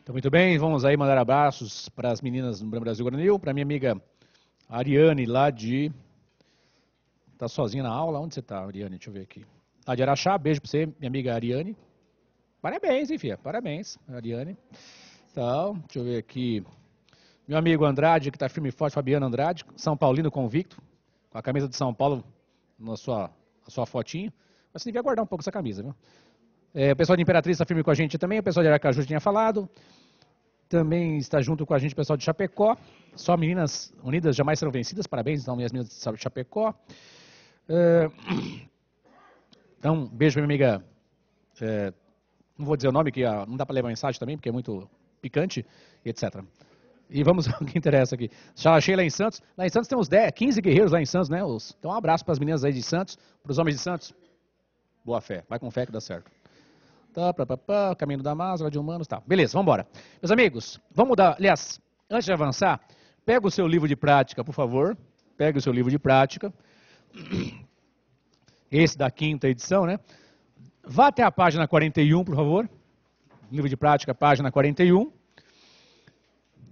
Então, muito bem, vamos aí mandar abraços para as meninas do Brasil Guaranil, para minha amiga Ariane, lá de... Tá sozinha na aula? Onde você tá, Ariane? Deixa eu ver aqui. Lá de Araxá, beijo para você, minha amiga Ariane. Parabéns, hein, filha? Parabéns, Ariane. Então, deixa eu ver aqui. Meu amigo Andrade, que está firme e forte, Fabiano Andrade, São Paulino convicto, com a camisa de São Paulo na sua fotinho. Mas você devia guardar um pouco essa camisa, viu? O pessoal de Imperatriz está firme com a gente também, o pessoal de Aracaju já tinha falado. Também está junto com a gente o pessoal de Chapecó. Só meninas unidas jamais serão vencidas. Parabéns, então, minhas meninas de Chapecó. Então, beijo para minha amiga. Não vou dizer o nome, que não dá para levar mensagem também, porque é muito picante, etc. E vamos ao que interessa aqui. Já achei lá em Santos. Lá em Santos tem uns 15 guerreiros lá em Santos, né? Então, um abraço para as meninas aí de Santos, para os homens de Santos. Boa fé. Vai com fé que dá certo. Caminho da Massa, de Humanos, tá. Beleza, vamos embora. Meus amigos, vamos dar... Aliás, antes de avançar, pega o seu livro de prática, por favor. Pega o seu livro de prática. Esse da 5ª edição, né? Vá até a página 41, por favor. Livro de prática, página 41.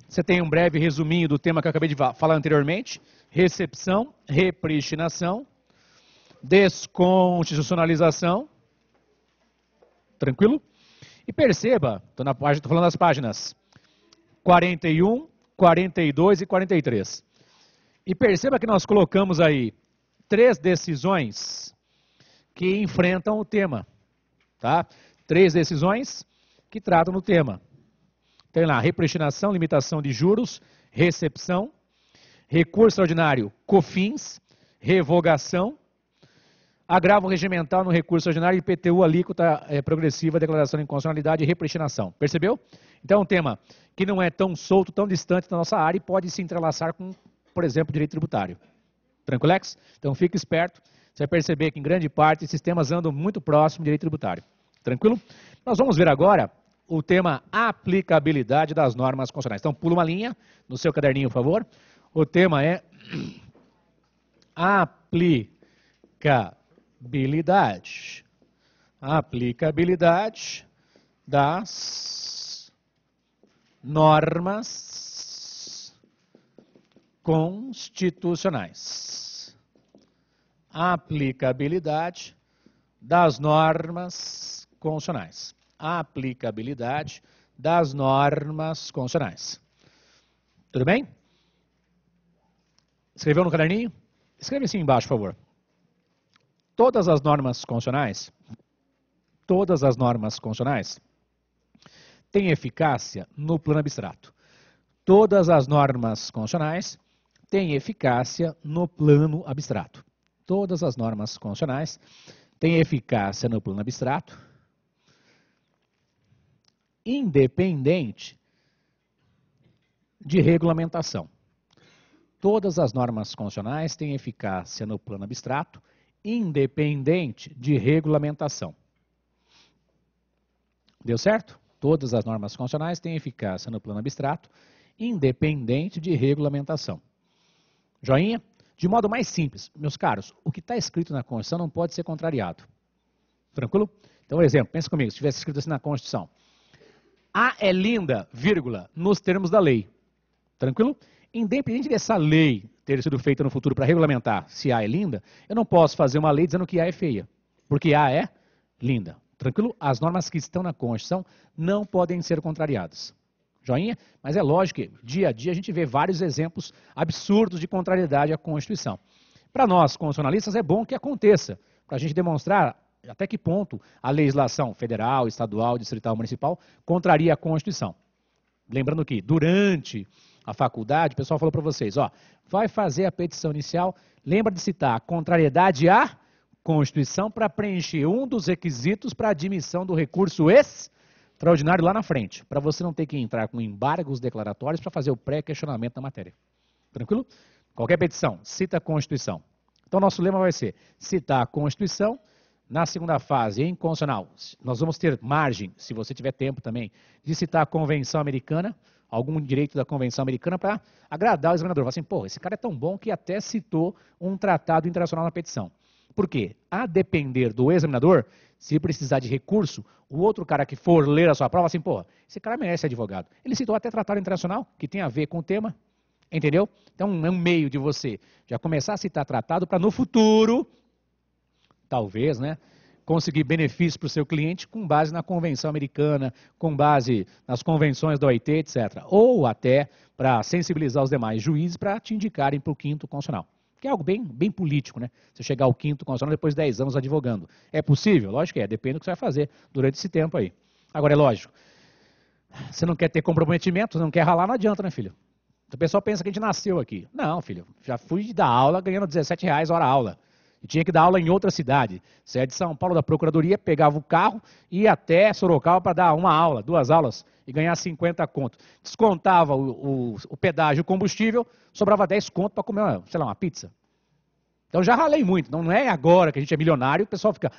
Você tem um breve resuminho do tema que eu acabei de falar anteriormente. Recepção, repristinação, desconstitucionalização. Tranquilo? E perceba, estou falando das páginas 41, 42 e 43. E perceba que nós colocamos aí 3 decisões que enfrentam o tema. Tá? 3 decisões que tratam do tema. Tem lá, repristinação, limitação de juros, recepção, recurso extraordinário, COFINS, revogação, agravo regimental no recurso ordinário, IPTU, alíquota progressiva, declaração de inconstitucionalidade e repristinação. Percebeu? Então é um tema que não é tão solto, tão distante da nossa área e pode se entrelaçar com, por exemplo, direito tributário. Tranquilex? Então fique esperto, você vai perceber que em grande parte esses temas andam muito próximo do direito tributário. Tranquilo? Nós vamos ver agora o tema aplicabilidade das normas constitucionais. Então pula uma linha no seu caderninho, por favor. O tema é aplicabilidade das normas constitucionais. Aplicabilidade das normas constitucionais. Aplicabilidade das normas constitucionais. Tudo bem? Escreveu no caderninho? Escreve assim embaixo, por favor. Todas as normas constitucionais têm eficácia no plano abstrato. Todas as normas constitucionais têm eficácia no plano abstrato. Todas as normas constitucionais têm eficácia no plano abstrato, independente de regulamentação. Todas as normas constitucionais têm eficácia no plano abstrato, independente de regulamentação. Deu certo? Todas as normas constitucionais têm eficácia no plano abstrato, independente de regulamentação. Joinha? De modo mais simples, meus caros, o que está escrito na Constituição não pode ser contrariado. Tranquilo? Então, exemplo, pensa comigo, se tivesse escrito assim na Constituição. A é linda, vírgula, nos termos da lei. Tranquilo? Independente dessa lei ter sido feita no futuro para regulamentar se A é linda, eu não posso fazer uma lei dizendo que A é feia, porque A é linda. Tranquilo? As normas que estão na Constituição não podem ser contrariadas. Joinha? Mas é lógico que, dia a dia, a gente vê vários exemplos absurdos de contrariedade à Constituição. Para nós, constitucionalistas, é bom que aconteça, para a gente demonstrar até que ponto a legislação federal, estadual, distrital, municipal contraria a Constituição. Lembrando que, durante a faculdade, o pessoal falou para vocês, ó, vai fazer a petição inicial, lembra de citar a contrariedade à Constituição para preencher um dos requisitos para admissão do recurso extraordinário lá na frente, para você não ter que entrar com embargos declaratórios para fazer o pré-questionamento da matéria. Tranquilo? Qualquer petição, cita a Constituição. Então, nosso lema vai ser citar a Constituição. Na segunda fase, inconstitucional, nós vamos ter margem, se você tiver tempo também, de citar a Convenção Americana, algum direito da Convenção Americana para agradar o examinador. Fala assim, pô, esse cara é tão bom que até citou um tratado internacional na petição. Por quê? A depender do examinador, Se precisar de recurso, o outro cara que for ler a sua prova, assim, pô, esse cara merece advogado. Ele citou até tratado internacional, que tem a ver com o tema, entendeu? Então é um meio de você já começar a citar tratado para no futuro, talvez, né, conseguir benefícios para o seu cliente com base na Convenção Americana, com base nas convenções da OIT, etc. Ou até para sensibilizar os demais juízes para te indicarem para o quinto constitucional. Que é algo bem político, né? Você chegar ao quinto constitucional depois de 10 anos advogando. É possível? Lógico que é, depende do que você vai fazer durante esse tempo aí. Agora, é lógico, você não quer ter comprometimento, não quer ralar, não adianta, né, filho? O pessoal pensa que a gente nasceu aqui. Não, filho, já fui dar aula ganhando R$17 hora aula. E tinha que dar aula em outra cidade. Você é de São Paulo, da Procuradoria, pegava o carro e ia até Sorocaba para dar uma aula, 2 aulas e ganhar 50 conto. Descontava o pedágio, o combustível, sobrava 10 conto para comer, sei lá, uma pizza. Então já ralei muito. Não é agora que a gente é milionário, o pessoal fica,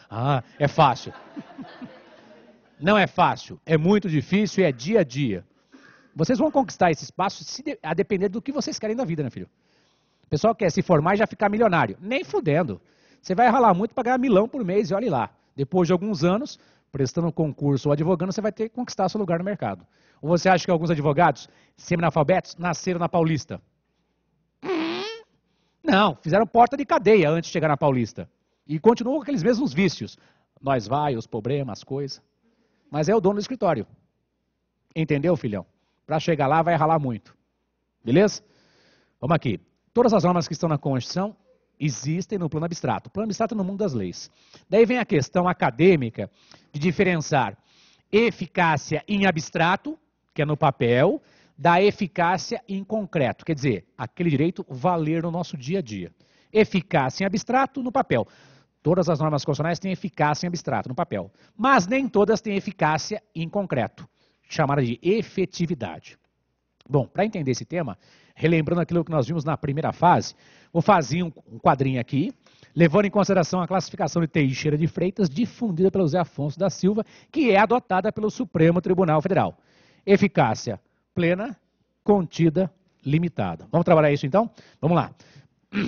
é fácil. Não é fácil, é muito difícil e é dia a dia. Vocês vão conquistar esse espaço a depender do que vocês querem da vida, né, filho? O pessoal quer se formar e já ficar milionário. Nem fudendo. Você vai ralar muito para ganhar milão por mês e olhe lá. Depois de alguns anos, prestando concurso ou advogando, você vai ter que conquistar seu lugar no mercado. Ou você acha que alguns advogados, semi-analfabetos, nasceram na Paulista? Não, fizeram porta de cadeia antes de chegar na Paulista. E continuam com aqueles mesmos vícios. Nós vai, os problemas, as coisas. Mas é o dono do escritório. Entendeu, filhão? Para chegar lá vai ralar muito. Beleza? Vamos aqui. Todas as normas que estão na Constituição existem no plano abstrato. O plano abstrato é no mundo das leis. Daí vem a questão acadêmica de diferenciar eficácia em abstrato, que é no papel, da eficácia em concreto. Quer dizer, aquele direito valer no nosso dia a dia. Eficácia em abstrato, no papel. Todas as normas constitucionais têm eficácia em abstrato, no papel. Mas nem todas têm eficácia em concreto, chamada de efetividade. Bom, para entender esse tema, relembrando aquilo que nós vimos na primeira fase, vou fazer um quadrinho aqui, levando em consideração a classificação de Teixeira de Freitas, difundida pelo Zé Afonso da Silva, que é adotada pelo Supremo Tribunal Federal. Eficácia plena, contida, limitada. Vamos trabalhar isso então? Vamos lá.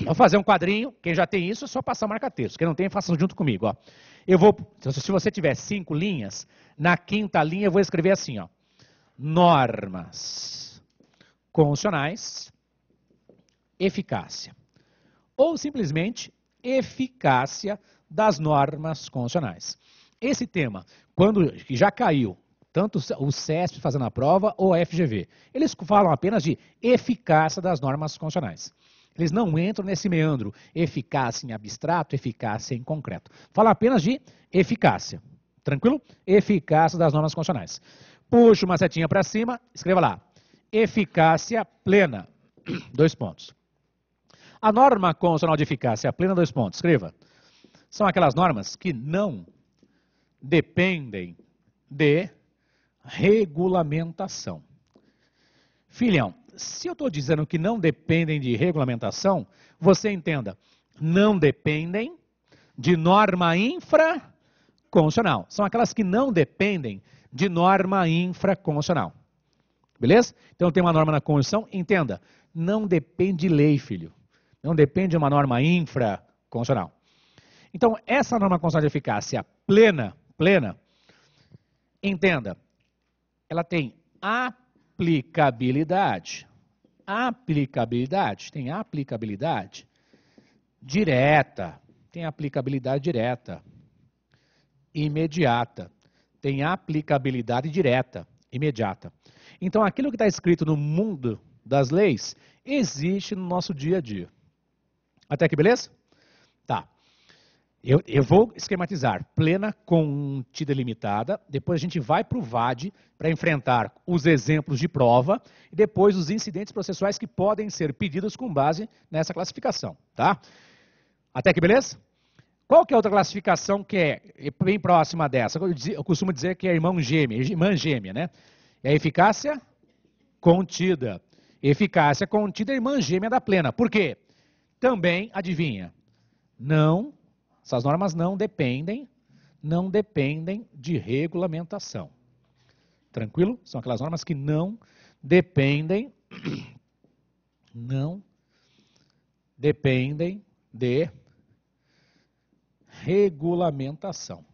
Vou fazer um quadrinho, quem já tem isso é só passar o marca-texto, quem não tem, faça junto comigo. Ó. Eu vou, se você tiver 5 linhas, na 5ª linha eu vou escrever assim, ó, normas constitucionais, eficácia. Ou simplesmente eficácia das normas constitucionais. Esse tema, quando já caiu, tanto o CESP fazendo a prova ou a FGV, eles falam apenas de eficácia das normas constitucionais. Eles não entram nesse meandro, eficácia em abstrato, eficácia em concreto. Falam apenas de eficácia. Tranquilo? Eficácia das normas constitucionais. Puxa uma setinha para cima, escreva lá. Eficácia plena. 2 pontos. A norma constitucional de eficácia plena, 2 pontos. Escreva. São aquelas normas que não dependem de regulamentação. Filhão, se eu estou dizendo que não dependem de regulamentação, você entenda, não dependem de norma infraconstitucional. São aquelas que não dependem de norma infraconstitucional. Beleza? Então tem uma norma na Constituição, entenda, não depende de lei, filho. Não depende de uma norma infraconstitucional. Então, essa norma constitucional de eficácia plena, entenda, ela tem aplicabilidade. Tem aplicabilidade direta. Tem aplicabilidade direta. Imediata. Tem aplicabilidade direta. Imediata. Então, aquilo que está escrito no mundo das leis existe no nosso dia a dia. Até aqui, beleza? Tá. Eu vou esquematizar. Plena, contida e limitada. Depois a gente vai para o VAD para enfrentar os exemplos de prova e depois os incidentes processuais que podem ser pedidos com base nessa classificação. Tá? Até aqui, beleza? Qual que é a outra classificação que é bem próxima dessa? Eu costumo dizer que é irmã gêmea, né? É a eficácia contida. Eficácia contida é irmã gêmea da plena. Por quê? Também, adivinha, essas normas não dependem de regulamentação. Tranquilo? São aquelas normas que não dependem de regulamentação.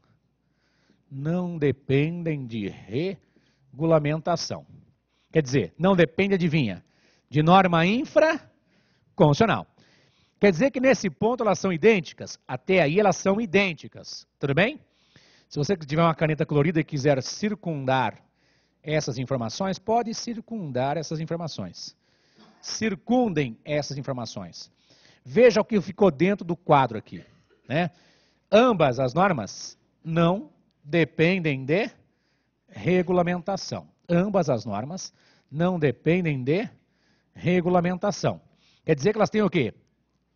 não dependem de regulamentação. Quer dizer, não depende, adivinha, de norma infraconstitucional. Quer dizer que nesse ponto elas são idênticas? Até aí elas são idênticas, tudo bem? Se você tiver uma caneta colorida e quiser circundar essas informações, pode circundar essas informações. Circundem essas informações. Veja o que ficou dentro do quadro aqui, né? Ambas as normas não dependem de regulamentação. Ambas as normas não dependem de regulamentação. Quer dizer que elas têm o quê?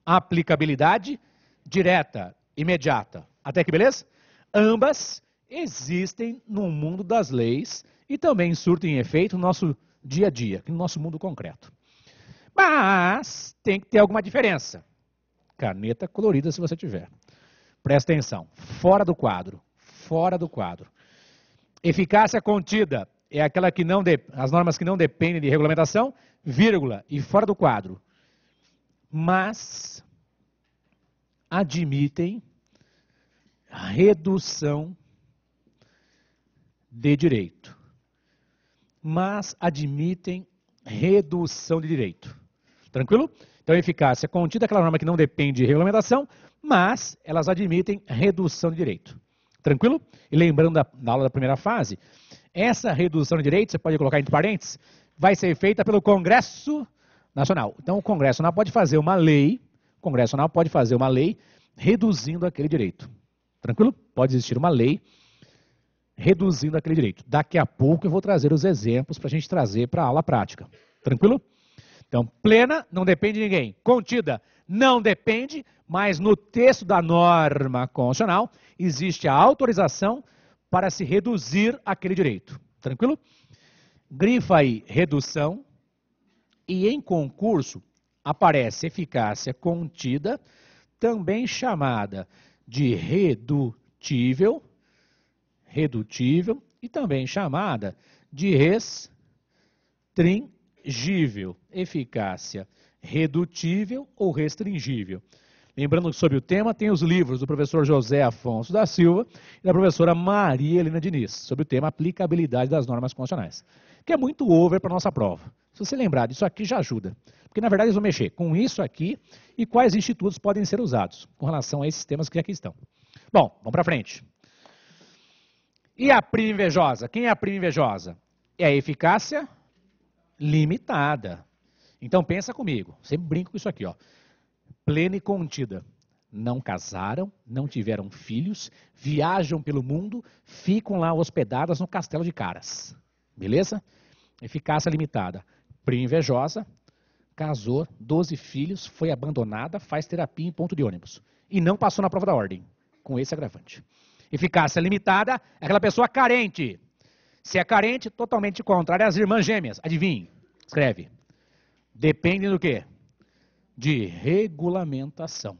Aplicabilidade direta, imediata. Até aqui, beleza? Ambas existem no mundo das leis e também surtem efeito no nosso dia a dia, no nosso mundo concreto. Mas tem que ter alguma diferença. Caneta colorida se você tiver. Presta atenção. Fora do quadro. Fora do quadro. Eficácia contida é aquela que não as normas que não dependem de regulamentação, vírgula, e fora do quadro. Mas admitem redução de direito. Mas admitem redução de direito. Tranquilo? Então, eficácia contida é aquela norma que não depende de regulamentação, mas elas admitem redução de direito. Tranquilo? E lembrando da aula da primeira fase, essa redução de direito, você pode colocar entre parênteses, vai ser feita pelo Congresso Nacional. Então, o Congresso Nacional pode fazer uma lei, reduzindo aquele direito. Tranquilo? Pode existir uma lei reduzindo aquele direito. Daqui a pouco eu vou trazer os exemplos para a gente trazer para a aula prática. Tranquilo? Então, plena não depende de ninguém. Contida não depende, mas no texto da norma constitucional existe a autorização para se reduzir aquele direito. Tranquilo? Grifa aí redução e em concurso aparece eficácia contida, também chamada de redutível e também chamada de restringível. Eficácia redutível ou restringível. Lembrando que sobre o tema tem os livros do professor José Afonso da Silva e da professora Maria Helena Diniz, sobre o tema aplicabilidade das normas constitucionais, que é muito over para a nossa prova. Se você lembrar disso aqui já ajuda, porque na verdade eles vão mexer com isso aqui e quais institutos podem ser usados com relação a esses temas que aqui estão. Bom, vamos para frente. E a prima invejosa? Quem é a prima invejosa? É a eficácia limitada. Então pensa comigo, sempre brinco com isso aqui, ó. Plena e contida. Não casaram, não tiveram filhos, viajam pelo mundo, ficam lá hospedadas no castelo de Caras. Beleza? Eficácia limitada. Prima invejosa, casou, 12 filhos, foi abandonada, faz terapia em ponto de ônibus. E não passou na prova da ordem, com esse agravante. Eficácia limitada é aquela pessoa carente. Se é carente, totalmente contrário às irmãs gêmeas. Adivinhe, escreve. Depende do quê? De regulamentação.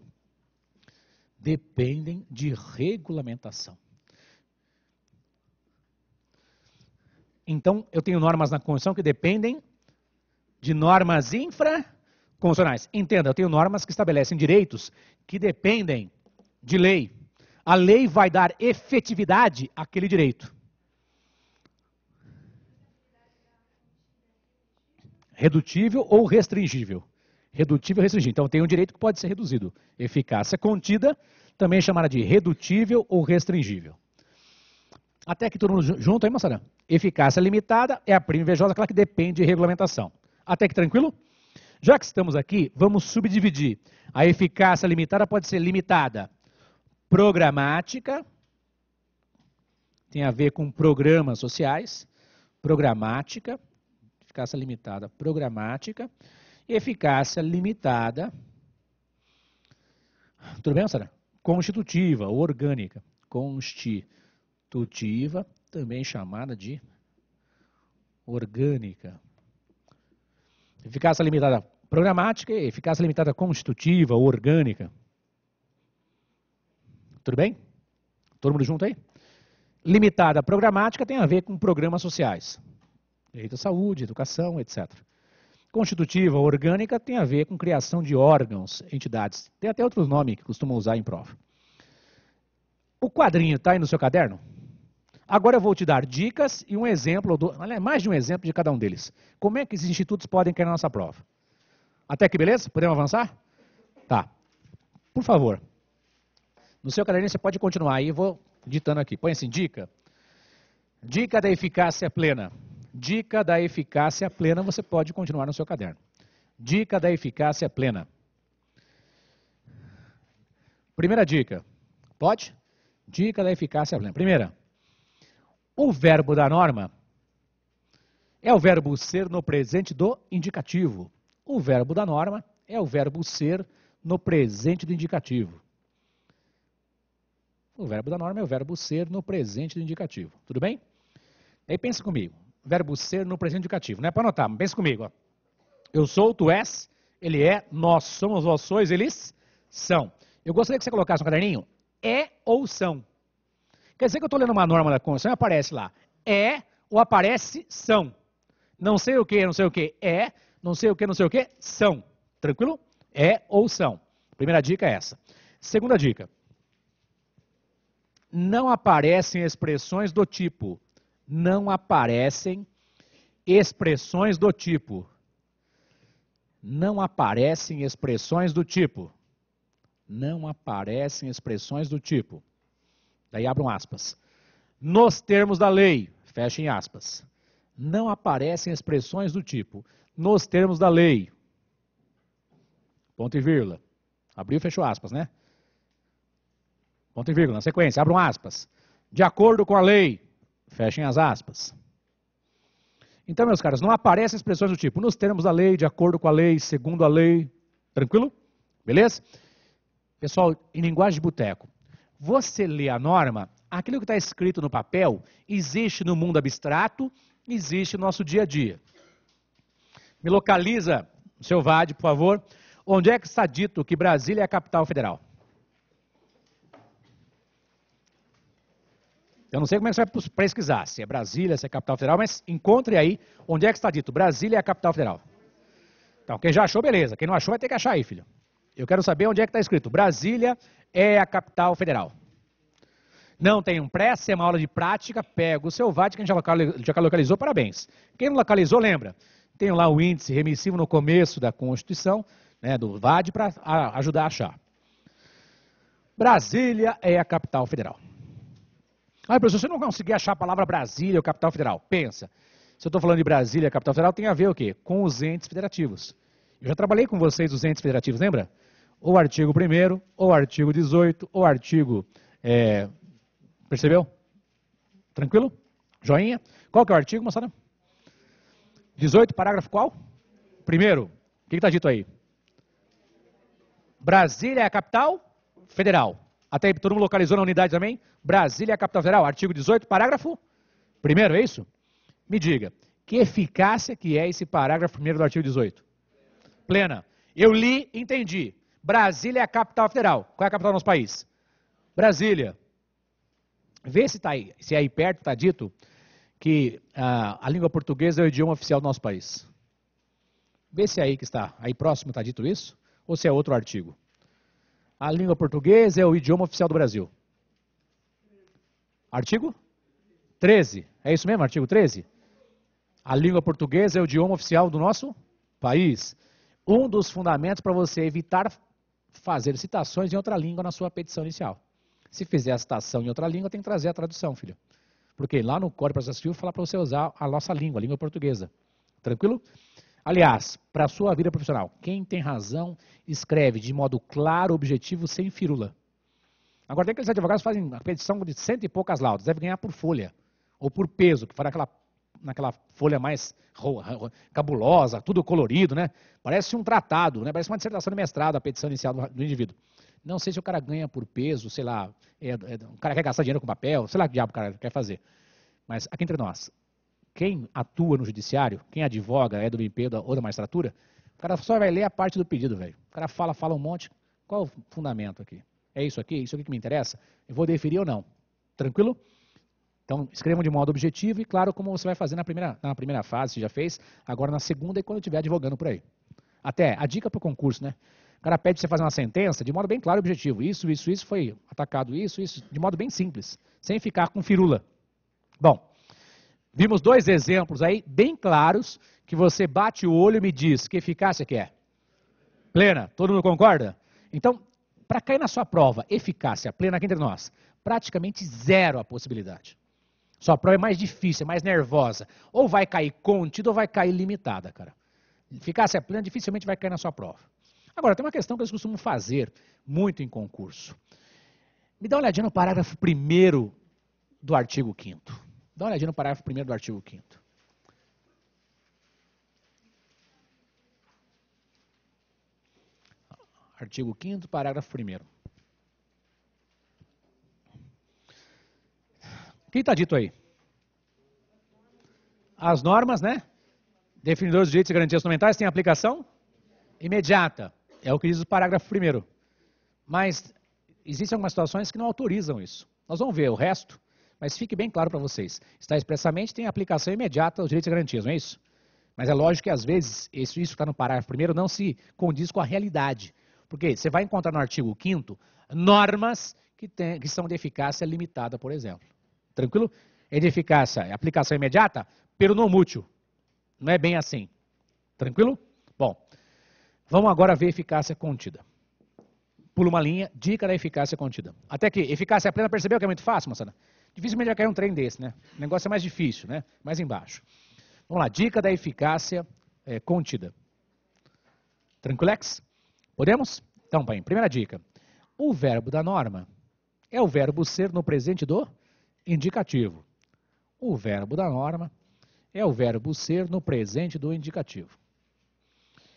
Dependem de regulamentação. Então, eu tenho normas na Constituição que dependem de normas infraconstitucionais. Entenda, eu tenho normas que estabelecem direitos que dependem de lei. A lei vai dar efetividade àquele direito. Redutível ou restringível? Redutível ou restringível. Então, tem um direito que pode ser reduzido. Eficácia contida, também chamada de redutível ou restringível. Até aqui todo mundo junto aí, moçada? Eficácia limitada é a prima invejosa, aquela que depende de regulamentação. Até aqui tranquilo? Já que estamos aqui, vamos subdividir. A eficácia limitada pode ser limitada programática, tem a ver com programas sociais, programática, eficácia limitada programática, e eficácia limitada, tudo bem, moçada? Constitutiva ou orgânica. Constitutiva, também chamada de orgânica. Eficácia limitada programática e eficácia limitada constitutiva ou orgânica. Tudo bem? Todo mundo junto aí? Limitada programática tem a ver com programas sociais. Direito à saúde, educação, etc. Constitutiva ou orgânica tem a ver com criação de órgãos, entidades. Tem até outro nome que costumam usar em prova. O quadrinho está aí no seu caderno? Agora eu vou te dar dicas e um exemplo, mais de um exemplo de cada um deles. Como é que esses institutos podem cair na nossa prova? Até aqui, beleza? Podemos avançar? Tá. Por favor. No seu caderninho você pode continuar aí, eu vou ditando aqui. Põe assim, dica. Dica da eficácia plena. Dica da eficácia plena, você pode continuar no seu caderno. Dica da eficácia plena. Primeira dica. Pode? Dica da eficácia plena. Primeira. O verbo da norma é o verbo ser no presente do indicativo. O verbo da norma é o verbo ser no presente do indicativo. O verbo da norma é o verbo ser no presente do indicativo. Tudo bem? Aí pensa comigo. Verbo ser no presente do indicativo. Não é para anotar, mas pensa comigo. Ó. Eu sou, tu és, ele é, nós somos, vós sois, eles são. Eu gostaria que você colocasse no caderninho é ou são. Quer dizer que eu estou lendo uma norma da Constituição e aparece lá é ou aparece são. Não sei o que, é, não sei o que, são. Tranquilo? É ou são. Primeira dica é essa. Segunda dica. Não aparecem expressões do tipo. Não aparecem expressões do tipo. Não aparecem expressões do tipo. Não aparecem expressões do tipo. Daí abram aspas. Nos termos da lei, fechem aspas. Não aparecem expressões do tipo. Nos termos da lei. Ponto e vírgula. Abriu e fechou aspas, né? Ponto e vírgula. Na sequência, abram aspas. De acordo com a lei, fechem as aspas. Então, meus caros, não aparecem expressões do tipo. Nos termos da lei, de acordo com a lei, segundo a lei. Tranquilo? Beleza? Pessoal, em linguagem de boteco. Você lê a norma, aquilo que está escrito no papel existe no mundo abstrato, existe no nosso dia a dia. Me localiza, seu VAD, por favor, onde é que está dito que Brasília é a capital federal? Eu não sei como é que você vai pesquisar, se é Brasília, se é capital federal, mas encontre aí onde é que está dito Brasília é a capital federal. Então, quem já achou, beleza. Quem não achou, vai ter que achar aí, filho. Eu quero saber onde é que está escrito. Brasília é a capital federal. Não tem um pré, se é uma aula de prática, pega o seu VAD, quem já localizou, parabéns. Quem não localizou, lembra. Tem lá o índice remissivo no começo da Constituição, né, do VAD, para ajudar a achar. Brasília é a capital federal. Ah, professor, você não conseguir achar a palavra Brasília ou capital federal. Pensa. Se eu estou falando de Brasília, capital federal, tem a ver o quê? Com os entes federativos. Eu já trabalhei com vocês os entes federativos, lembra? Ou artigo 1º, ou artigo 18, ou artigo... percebeu? Tranquilo? Joinha? Qual que é o artigo, moçada? 18, parágrafo qual? Primeiro. O que está dito aí? Brasília é a capital federal. Até aí, todo mundo localizou na unidade também? Brasília é a capital federal. Artigo 18, parágrafo 1º, é isso? Me diga, que eficácia que é esse parágrafo 1º do artigo 18? Plena. Eu li, entendi. Brasília é a capital federal. Qual é a capital do nosso país? Brasília. Vê se, se aí perto está dito que a língua portuguesa é o idioma oficial do nosso país. Vê se aí que está, aí próximo está dito isso, ou se é outro artigo. A língua portuguesa é o idioma oficial do Brasil. Artigo 13, é isso mesmo, artigo 13? A língua portuguesa é o idioma oficial do nosso país. Um dos fundamentos para você evitar fazer citações em outra língua na sua petição inicial. Se fizer a citação em outra língua, tem que trazer a tradução, filho. Porque lá no Código Processo Civil fala para você usar a nossa língua, a língua portuguesa. Tranquilo? Aliás, para a sua vida profissional, quem tem razão, escreve de modo claro, objetivo, sem firula. Agora, tem aqueles advogados que fazem a petição de 100 e poucas laudas, deve ganhar por folha, ou por peso, que faz naquela folha mais cabulosa, tudo colorido, né? Parece um tratado, né? Parece uma dissertação de mestrado, a petição inicial do indivíduo. Não sei se o cara ganha por peso, sei lá, o cara quer gastar dinheiro com papel, sei lá que diabo o cara quer fazer. Mas aqui entre nós, quem atua no judiciário, quem advoga, é do MP ou da magistratura, o cara só vai ler a parte do pedido, velho. O cara fala um monte. Qual o fundamento aqui? É isso aqui que me interessa? Eu vou deferir ou não? Tranquilo? Então, escrevam de modo objetivo e, claro, como você vai fazer na primeira fase, você já fez, agora na segunda e quando estiver advogando por aí. Até, a dica para o concurso, né? O cara pede para você fazer uma sentença de modo bem claro e objetivo. Isso foi atacado, isso, de modo bem simples, sem ficar com firula. Bom, vimos dois exemplos aí bem claros que você bate o olho e me diz que eficácia que é. Plena, todo mundo concorda? Então, para cair na sua prova, eficácia plena aqui entre nós, praticamente zero a possibilidade. Sua prova é mais difícil, é mais nervosa. Ou vai cair contida ou vai cair limitada, cara. Eficácia plena dificilmente vai cair na sua prova. Agora, tem uma questão que eles costumam fazer muito em concurso. Me dá uma olhadinha no parágrafo 1º do artigo 5º. Dá uma olhadinha no parágrafo 1º do artigo 5º. Artigo 5º, parágrafo 1º. O que está dito aí? As normas, né? Definidores de direitos e garantias fundamentais têm aplicação imediata. É o que diz o parágrafo 1º. Mas existem algumas situações que não autorizam isso. Nós vamos ver o resto, mas fique bem claro para vocês. Está expressamente, tem aplicação imediata aos direitos e garantias, não é isso? Mas é lógico que às vezes isso que está no parágrafo 1º não se condiz com a realidade. Porque você vai encontrar no artigo 5º normas que são de eficácia limitada, por exemplo. Tranquilo? É de eficácia, aplicação imediata, pero não mútil. Não é bem assim. Tranquilo? Bom, vamos agora ver eficácia contida. Pula uma linha, dica da eficácia contida. Até que eficácia plena, percebeu que é muito fácil, moçada? Dificilmente vai cair um trem desse, né? O negócio é mais difícil, né? Mais embaixo. Vamos lá, dica da eficácia contida. Tranquilex? Podemos? Então, bem, primeira dica. O verbo da norma é o verbo ser no presente do indicativo. O verbo da norma é o verbo ser no presente do indicativo.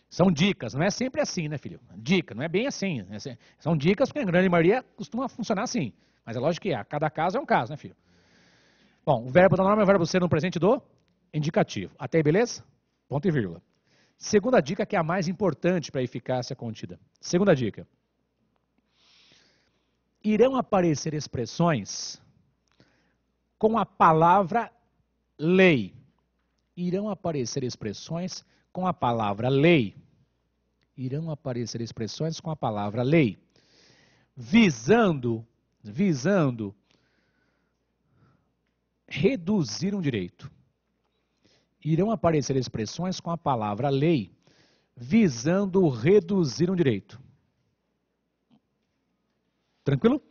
São dicas, não é sempre assim, né, filho? Dica, não é bem assim. Né? São dicas porque a grande maioria costuma funcionar assim. Mas é lógico que cada caso é um caso, né, filho? Bom, o verbo da norma é o verbo ser no presente do indicativo. Até aí, beleza? Ponto e vírgula. Segunda dica, que é a mais importante para a eficácia contida. Segunda dica. Irão aparecer expressões com a palavra lei. Irão aparecer expressões com a palavra lei. Irão aparecer expressões com a palavra lei. Visando reduzir um direito. Irão aparecer expressões com a palavra lei, visando reduzir um direito. Tranquilo?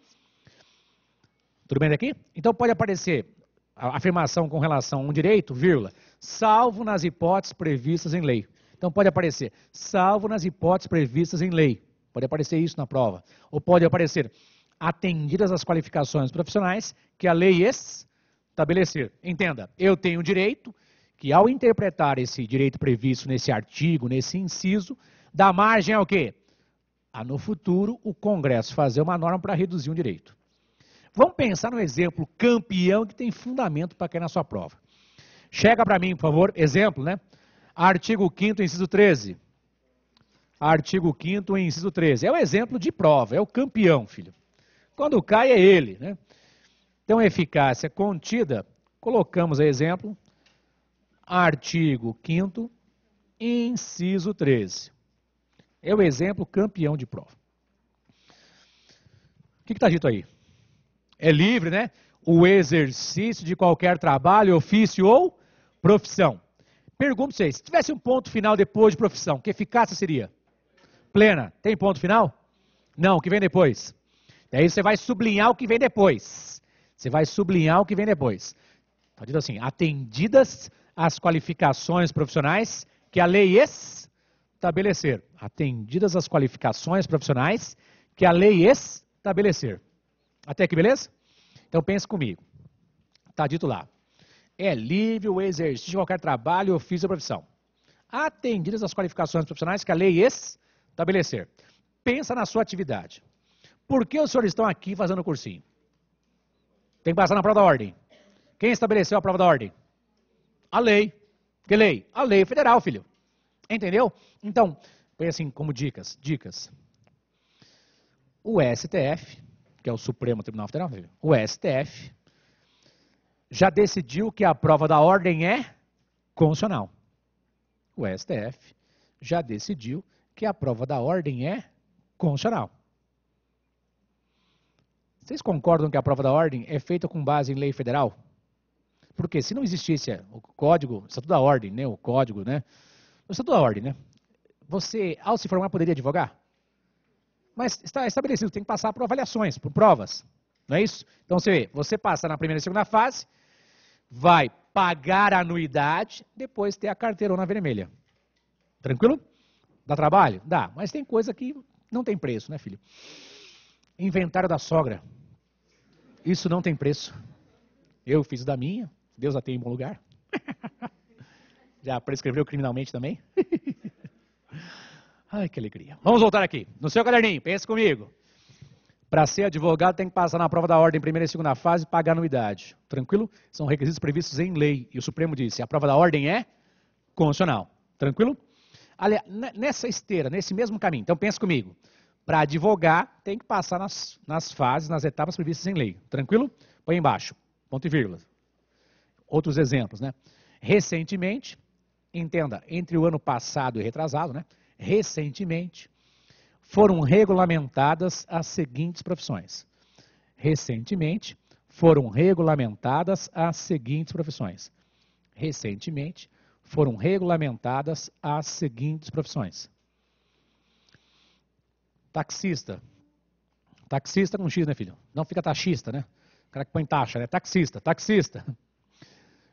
Tudo bem daqui? Então pode aparecer a afirmação com relação a um direito, vírgula, salvo nas hipóteses previstas em lei. Então pode aparecer, salvo nas hipóteses previstas em lei. Pode aparecer isso na prova. Ou pode aparecer, atendidas as qualificações profissionais que a lei estabelecer. Entenda, eu tenho direito que ao interpretar esse direito previsto nesse artigo, nesse inciso, dá margem ao quê? A no futuro o Congresso fazer uma norma para reduzir um direito. Vamos pensar no exemplo campeão que tem fundamento para cair na sua prova. Chega para mim, por favor, exemplo, né? Artigo 5º, inciso 13. Artigo 5º, inciso 13. É o exemplo de prova, é o campeão, filho. Quando cai é ele, né? Então, eficácia contida, colocamos exemplo, artigo 5º, inciso 13. É o exemplo campeão de prova. O que está dito aí? É livre, né? O exercício de qualquer trabalho, ofício ou profissão. Pergunto para vocês, se tivesse um ponto final depois de profissão, que eficácia seria? Plena. Tem ponto final? Não, o que vem depois? Daí você vai sublinhar o que vem depois. Você vai sublinhar o que vem depois. Está dito assim, atendidas as qualificações profissionais que a lei estabelecer. Atendidas as qualificações profissionais que a lei estabelecer. Até aqui, beleza? Então pense comigo. Está dito lá. É livre o exercício de qualquer trabalho, ofício ou profissão. Atendidas as qualificações profissionais que a lei estabelecer. Pensa na sua atividade. Por que os senhores estão aqui fazendo o cursinho? Tem que passar na prova da ordem. Quem estabeleceu a prova da ordem? A lei. Que lei? A lei federal, filho. Entendeu? Então, põe assim como dicas. Dicas. O STF, que é o Supremo Tribunal Federal, o STF, já decidiu que a prova da ordem é constitucional. O STF já decidiu que a prova da ordem é constitucional. Vocês concordam que a prova da ordem é feita com base em lei federal? Porque se não existisse o código, o Estatuto da Ordem, né, o código, né, o Estatuto da Ordem, né, você, ao se formar, poderia advogar? Mas está estabelecido, tem que passar por avaliações, por provas, não é isso? Então você passa na primeira e segunda fase, vai pagar a anuidade, depois ter a carteirona vermelha. Tranquilo? Dá trabalho? Dá, mas tem coisa que não tem preço, né, filho? Inventário da sogra. Isso não tem preço. Eu fiz da minha, Deus a tem em bom lugar. Já prescreveu criminalmente também? Ai, que alegria. Vamos voltar aqui. No seu caderninho, pense comigo. Para ser advogado tem que passar na prova da ordem, primeira e segunda fase, e pagar anuidade. Tranquilo? São requisitos previstos em lei. E o Supremo disse, a prova da ordem é constitucional. Tranquilo? Aliás, nessa esteira, nesse mesmo caminho. Então pense comigo. Para advogar, tem que passar nas fases, nas etapas previstas em lei. Tranquilo? Põe embaixo. Ponto e vírgula. Outros exemplos, né? Recentemente, entenda, entre o ano passado e retrasado, né? Recentemente, foram regulamentadas as seguintes profissões. Recentemente, foram regulamentadas as seguintes profissões. Recentemente, foram regulamentadas as seguintes profissões. Taxista. Taxista com X, né, filho? Não fica taxista, né? O cara que põe taxa, né? Taxista, taxista.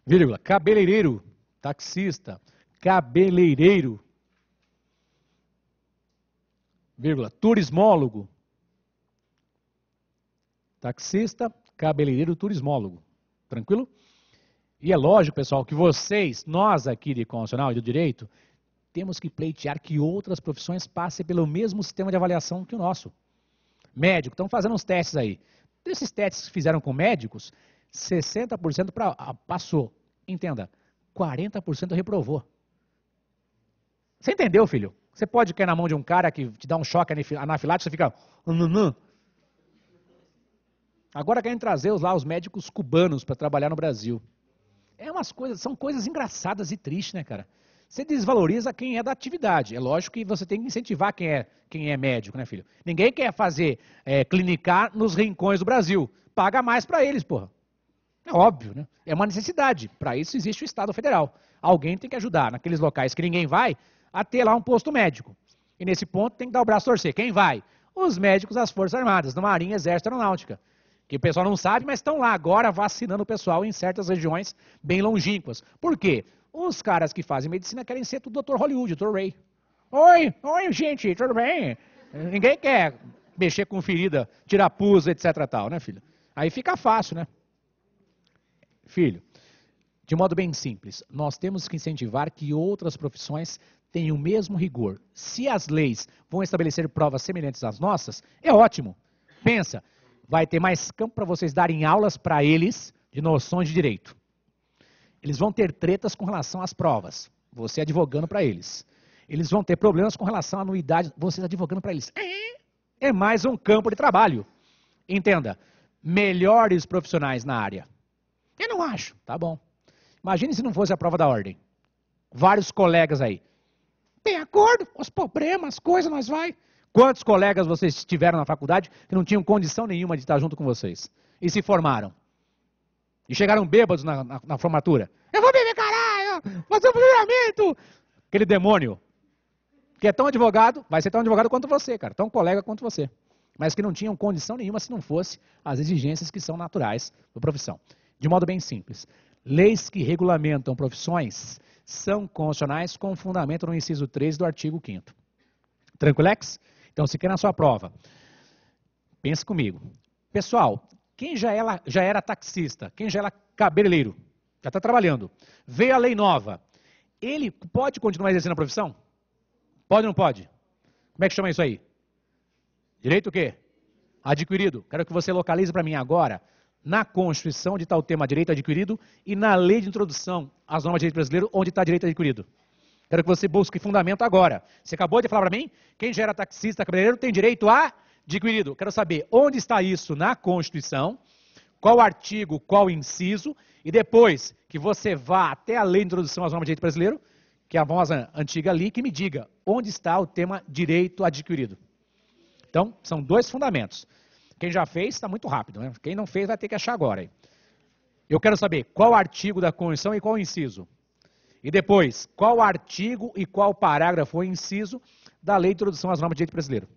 Vírgula, cabeleireiro. Taxista, cabeleireiro. Vírgula, turismólogo. Taxista, cabeleireiro, turismólogo. Tranquilo? E é lógico, pessoal, que vocês, nós aqui de constitucional e do direito, temos que pleitear que outras profissões passem pelo mesmo sistema de avaliação que o nosso. Médico, estão fazendo uns testes aí. Desses testes que fizeram com médicos, 60% passou. Entenda, 40% reprovou. Você entendeu, filho? Você pode cair na mão de um cara que te dá um choque anafilático, você fica... Agora querem trazer os médicos cubanos para trabalhar no Brasil. São coisas engraçadas e tristes, né, cara? Você desvaloriza quem é da atividade. É lógico que você tem que incentivar quem é médico, né, filho? Ninguém quer fazer clinicar nos rincões do Brasil. Paga mais para eles, porra. É óbvio, né? É uma necessidade. Para isso existe o Estado Federal. Alguém tem que ajudar naqueles locais que ninguém vai a ter lá um posto médico. E nesse ponto tem que dar o braço a torcer. Quem vai? Os médicos das Forças Armadas, da Marinha, Exército e Aeronáutica. Que o pessoal não sabe, mas estão lá agora vacinando o pessoal em certas regiões bem longínquas. Por quê? Os caras que fazem medicina querem ser tudo Dr. Hollywood, Dr. Ray. Oi, gente, tudo bem? Ninguém quer mexer com ferida, tirar pus, etc. tal, né, filho? Aí fica fácil, né? Filho, de modo bem simples, nós temos que incentivar que outras profissões tenham o mesmo rigor. Se as leis vão estabelecer provas semelhantes às nossas, é ótimo. Pensa, vai ter mais campo para vocês darem aulas para eles de noções de direito. Eles vão ter tretas com relação às provas, você advogando para eles. Eles vão ter problemas com relação à anuidade, vocês advogando para eles. É mais um campo de trabalho. Entenda, melhores profissionais na área. Eu não acho. Tá bom. Imagine se não fosse a prova da ordem. Vários colegas aí. Tem acordo, os problemas, coisas, nós vai. Quantos colegas vocês tiveram na faculdade que não tinham condição nenhuma de estar junto com vocês? E se formaram? E chegaram bêbados na formatura? Eu vou beber, caralho! Fazer um juramento! Aquele demônio. Que é tão advogado, vai ser tão advogado quanto você, cara. Tão colega quanto você. Mas que não tinham condição nenhuma se não fosse as exigências que são naturais da profissão. De modo bem simples. Leis que regulamentam profissões são constitucionais com fundamento no inciso 3 do artigo 5º. Tranquilex? Então, se quer na sua prova, pense comigo. Pessoal, quem já era taxista, quem já era cabeleireiro, já está trabalhando, veio a lei nova, ele pode continuar exercendo a profissão? Pode ou não pode? Como é que chama isso aí? Direito o quê? Adquirido. Quero que você localize para mim agora, na Constituição, onde está o tema direito adquirido, e na lei de introdução às normas de direito brasileiro, onde está direito adquirido. Quero que você busque fundamento agora. Você acabou de falar para mim, quem já era taxista, cabeleireiro, tem direito a adquirido. Quero saber onde está isso na Constituição, qual artigo, qual inciso, e depois que você vá até a lei de introdução às normas de direito brasileiro, que é a famosa antiga lei, que me diga onde está o tema direito adquirido. Então, são dois fundamentos. Quem já fez está muito rápido, né? Quem não fez vai ter que achar agora. Aí. Eu quero saber qual artigo da Constituição e qual inciso. E depois, qual artigo e qual parágrafo ou inciso da Lei de Introdução às Normas de Direito Brasileiro.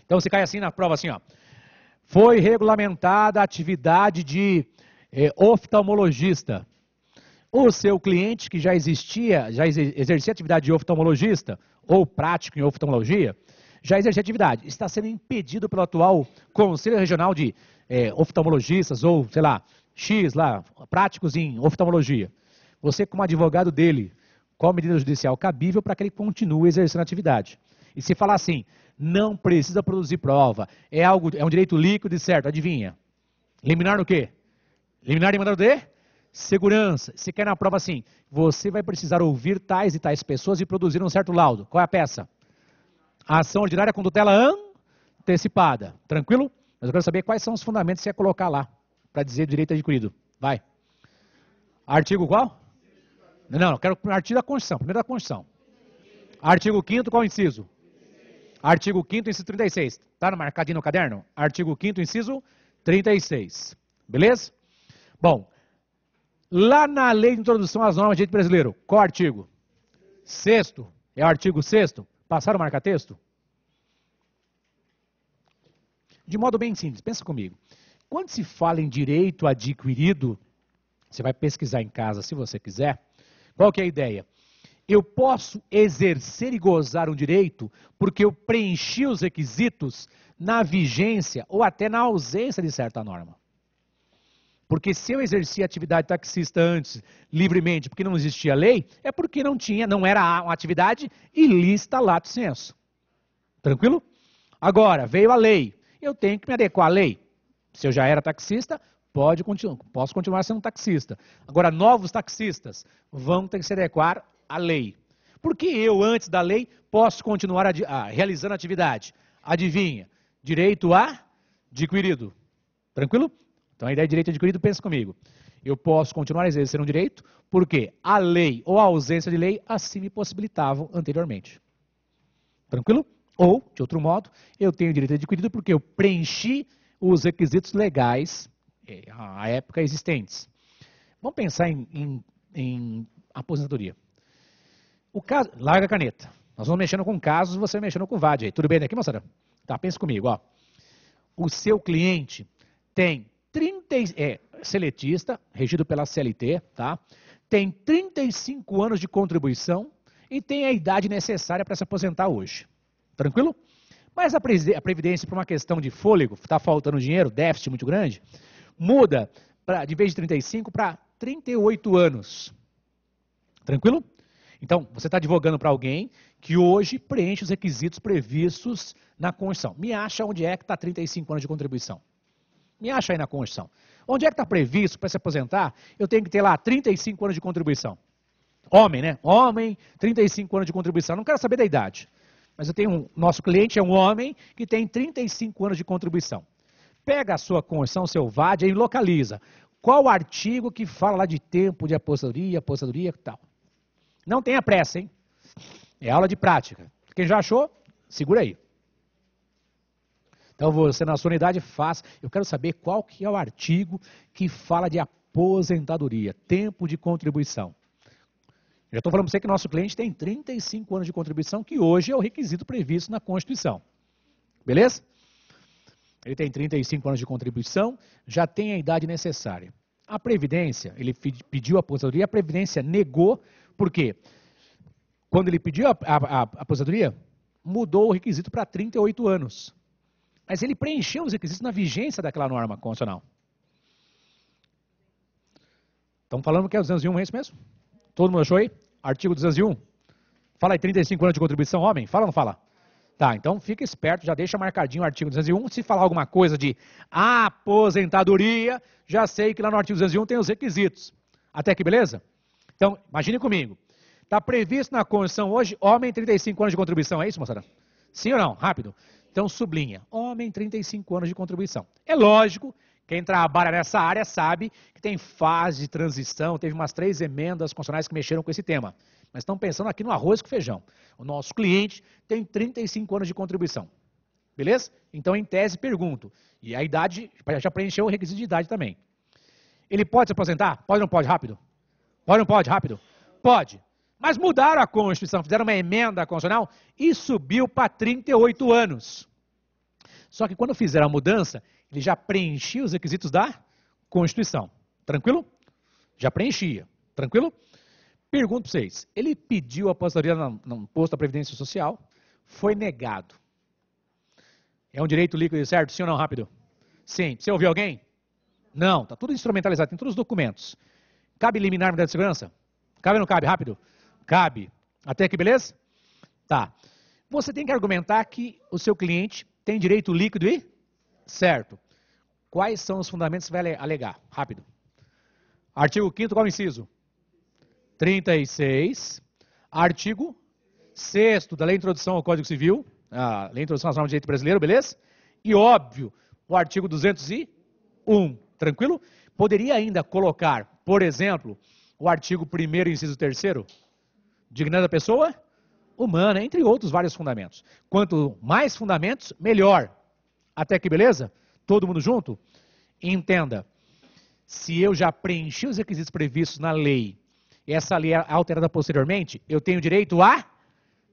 Então você cai assim na prova, assim, ó. Foi regulamentada a atividade de oftalmologista. O seu cliente que já exercia atividade de oftalmologista, ou prático em oftalmologia, já exercia atividade. Está sendo impedido pelo atual Conselho Regional de Oftalmologistas, ou, sei lá, X, lá, práticos em oftalmologia. Você, como advogado dele, qual medida judicial cabível para que ele continue exercendo a atividade? E se falar assim, não precisa produzir prova, é um direito líquido e certo, adivinha? Liminar no quê? Liminar de mandado de segurança. Se quer na prova assim, você vai precisar ouvir tais e tais pessoas e produzir um certo laudo. Qual é a peça? A ação ordinária com tutela antecipada. Tranquilo? Mas eu quero saber quais são os fundamentos que você ia colocar lá, para dizer direito adquirido. Vai. Artigo qual? Não, eu quero o artigo da Constituição, primeiro da Constituição. Artigo 5º, qual inciso? Artigo 5º, inciso 36. Está marcadinho no caderno? Artigo 5º, inciso 36. Beleza? Bom, lá na Lei de Introdução às Normas de Direito Brasileiro, qual artigo? 6º. É o artigo 6º. Passaram o marca-texto? De modo bem simples, pensa comigo. Quando se fala em direito adquirido, você vai pesquisar em casa se você quiser, qual que é a ideia? Eu posso exercer e gozar um direito porque eu preenchi os requisitos na vigência ou até na ausência de certa norma. Porque se eu exercia atividade taxista antes, livremente, porque não existia lei, é porque não era uma atividade ilícita lato sensu. Tranquilo? Agora, veio a lei. Eu tenho que me adequar à lei. Se eu já era taxista, posso continuar sendo taxista. Agora, novos taxistas vão ter que se adequar à lei. Porque eu, antes da lei, posso continuar realizando atividade. Adivinha? Direito adquirido. Tranquilo? Então, a ideia de direito adquirido, pensa comigo. Eu posso continuar exercendo um direito porque a lei ou a ausência de lei assim me possibilitavam anteriormente. Tranquilo? Ou, de outro modo, eu tenho direito adquirido porque eu preenchi os requisitos legais à época existentes. Vamos pensar em aposentadoria. O caso, larga a caneta. Nós vamos mexendo com casos, você mexendo com VAD aí. Tudo bem aqui, moçada? Tá, pensa comigo, ó. O seu cliente tem seletista, regido pela CLT, tá? Tem 35 anos de contribuição e tem a idade necessária para se aposentar hoje. Tranquilo? Mas a Previdência, por uma questão de fôlego, está faltando dinheiro, déficit muito grande, muda de vez de 35 para 38 anos. Tranquilo? Então, você está advogando para alguém que hoje preenche os requisitos previstos na Constituição. Me acha onde é que está 35 anos de contribuição. Me acha aí na Constituição. Onde é que está previsto para se aposentar? Eu tenho que ter lá 35 anos de contribuição. Homem, né? Homem, 35 anos de contribuição. Não quero saber da idade. Mas eu tenho nosso cliente é um homem que tem 35 anos de contribuição. Pega a sua Constituição, seu VAD e localiza. Qual artigo que fala lá de tempo de aposentadoria e tal. Não tenha pressa, hein? É aula de prática. Quem já achou, segura aí. Então você na sua unidade faz. Eu quero saber qual que é o artigo que fala de aposentadoria, tempo de contribuição. Já estou falando para você que nosso cliente tem 35 anos de contribuição, que hoje é o requisito previsto na Constituição. Beleza? Ele tem 35 anos de contribuição, já tem a idade necessária. A Previdência, ele pediu a aposentadoria, a Previdência negou, por quê? Quando ele pediu a aposentadoria, mudou o requisito para 38 anos. Mas ele preencheu os requisitos na vigência daquela norma constitucional. Estão falando que é o 201, é isso mesmo? Todo mundo achou aí? Artigo 201. Fala aí, 35 anos de contribuição, homem? Fala ou não fala? Tá, então fica esperto, já deixa marcadinho o artigo 201. Se falar alguma coisa de aposentadoria, já sei que lá no artigo 201 tem os requisitos. Até aqui, beleza? Então, imagine comigo. Está previsto na Constituição hoje, homem 35 anos de contribuição, é isso, moçada? Sim ou não? Rápido. Então sublinha, homem 35 anos de contribuição. É lógico, quem trabalha nessa área sabe que tem fase de transição, teve umas 3 emendas constitucionais que mexeram com esse tema. Mas estão pensando aqui no arroz com feijão. O nosso cliente tem 35 anos de contribuição. Beleza? Então, em tese, pergunto. E a idade, já preencheu o requisito de idade também. Ele pode se aposentar? Pode ou não pode? Rápido. Pode ou não pode? Rápido. Pode. Mas mudaram a Constituição, fizeram uma emenda constitucional e subiu para 38 anos. Só que quando fizeram a mudança, ele já preenchia os requisitos da Constituição. Tranquilo? Já preenchia. Tranquilo? Pergunto para vocês. Ele pediu a aposentadoria no imposto da Previdência Social, foi negado. É um direito líquido e certo? Sim ou não? Rápido. Sim. Você ouviu alguém? Não. Está tudo instrumentalizado, tem todos os documentos. Cabe liminar medida de segurança? Cabe ou não cabe? Rápido. Cabe. Até aqui, beleza? Tá. Você tem que argumentar que o seu cliente tem direito líquido e certo. Quais são os fundamentos que você vai alegar? Rápido. Artigo 5º, qual inciso? 36. Artigo 6º da Lei de Introdução ao Código Civil, a Lei de Introdução às Normas de Direito Brasileiro, beleza? E óbvio, o artigo 201, tranquilo? Poderia ainda colocar, por exemplo, o artigo 1º, inciso 3º, dignidade da pessoa humana, entre outros vários fundamentos. Quanto mais fundamentos, melhor. Até aqui, beleza? Todo mundo junto? Entenda, se eu já preenchi os requisitos previstos na lei, e essa lei é alterada posteriormente, eu tenho direito a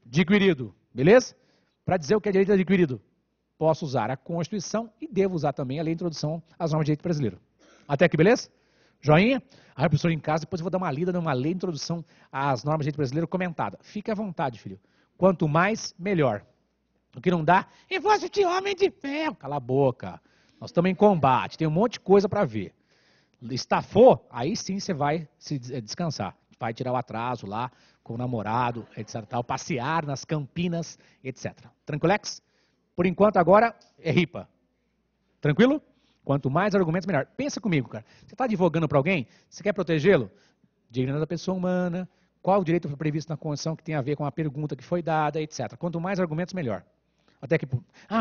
adquirido, beleza? Para dizer o que é direito adquirido, posso usar a Constituição e devo usar também a Lei de Introdução às Normas de Direito Brasileiro. Até aqui, beleza? Joinha? Aí, professor, em casa, depois eu vou dar uma lida numa Lei de Introdução às Normas de Direito Brasileiro comentada. Fique à vontade, filho. Quanto mais, melhor. O que não dá, e você de homem de ferro. Cala a boca. Nós estamos em combate, tem um monte de coisa para ver. Estafou, aí sim você vai se descansar. Vai tirar o atraso lá com o namorado, etc. Tal, passear nas Campinas, etc. Tranquilex? Por enquanto, agora é ripa. Tranquilo? Quanto mais argumentos, melhor. Pensa comigo, cara. Você está advogando para alguém? Você quer protegê-lo? Dignidade da pessoa humana, qual o direito foi previsto na Constituição que tem a ver com a pergunta que foi dada, etc. Quanto mais argumentos, melhor. Até que,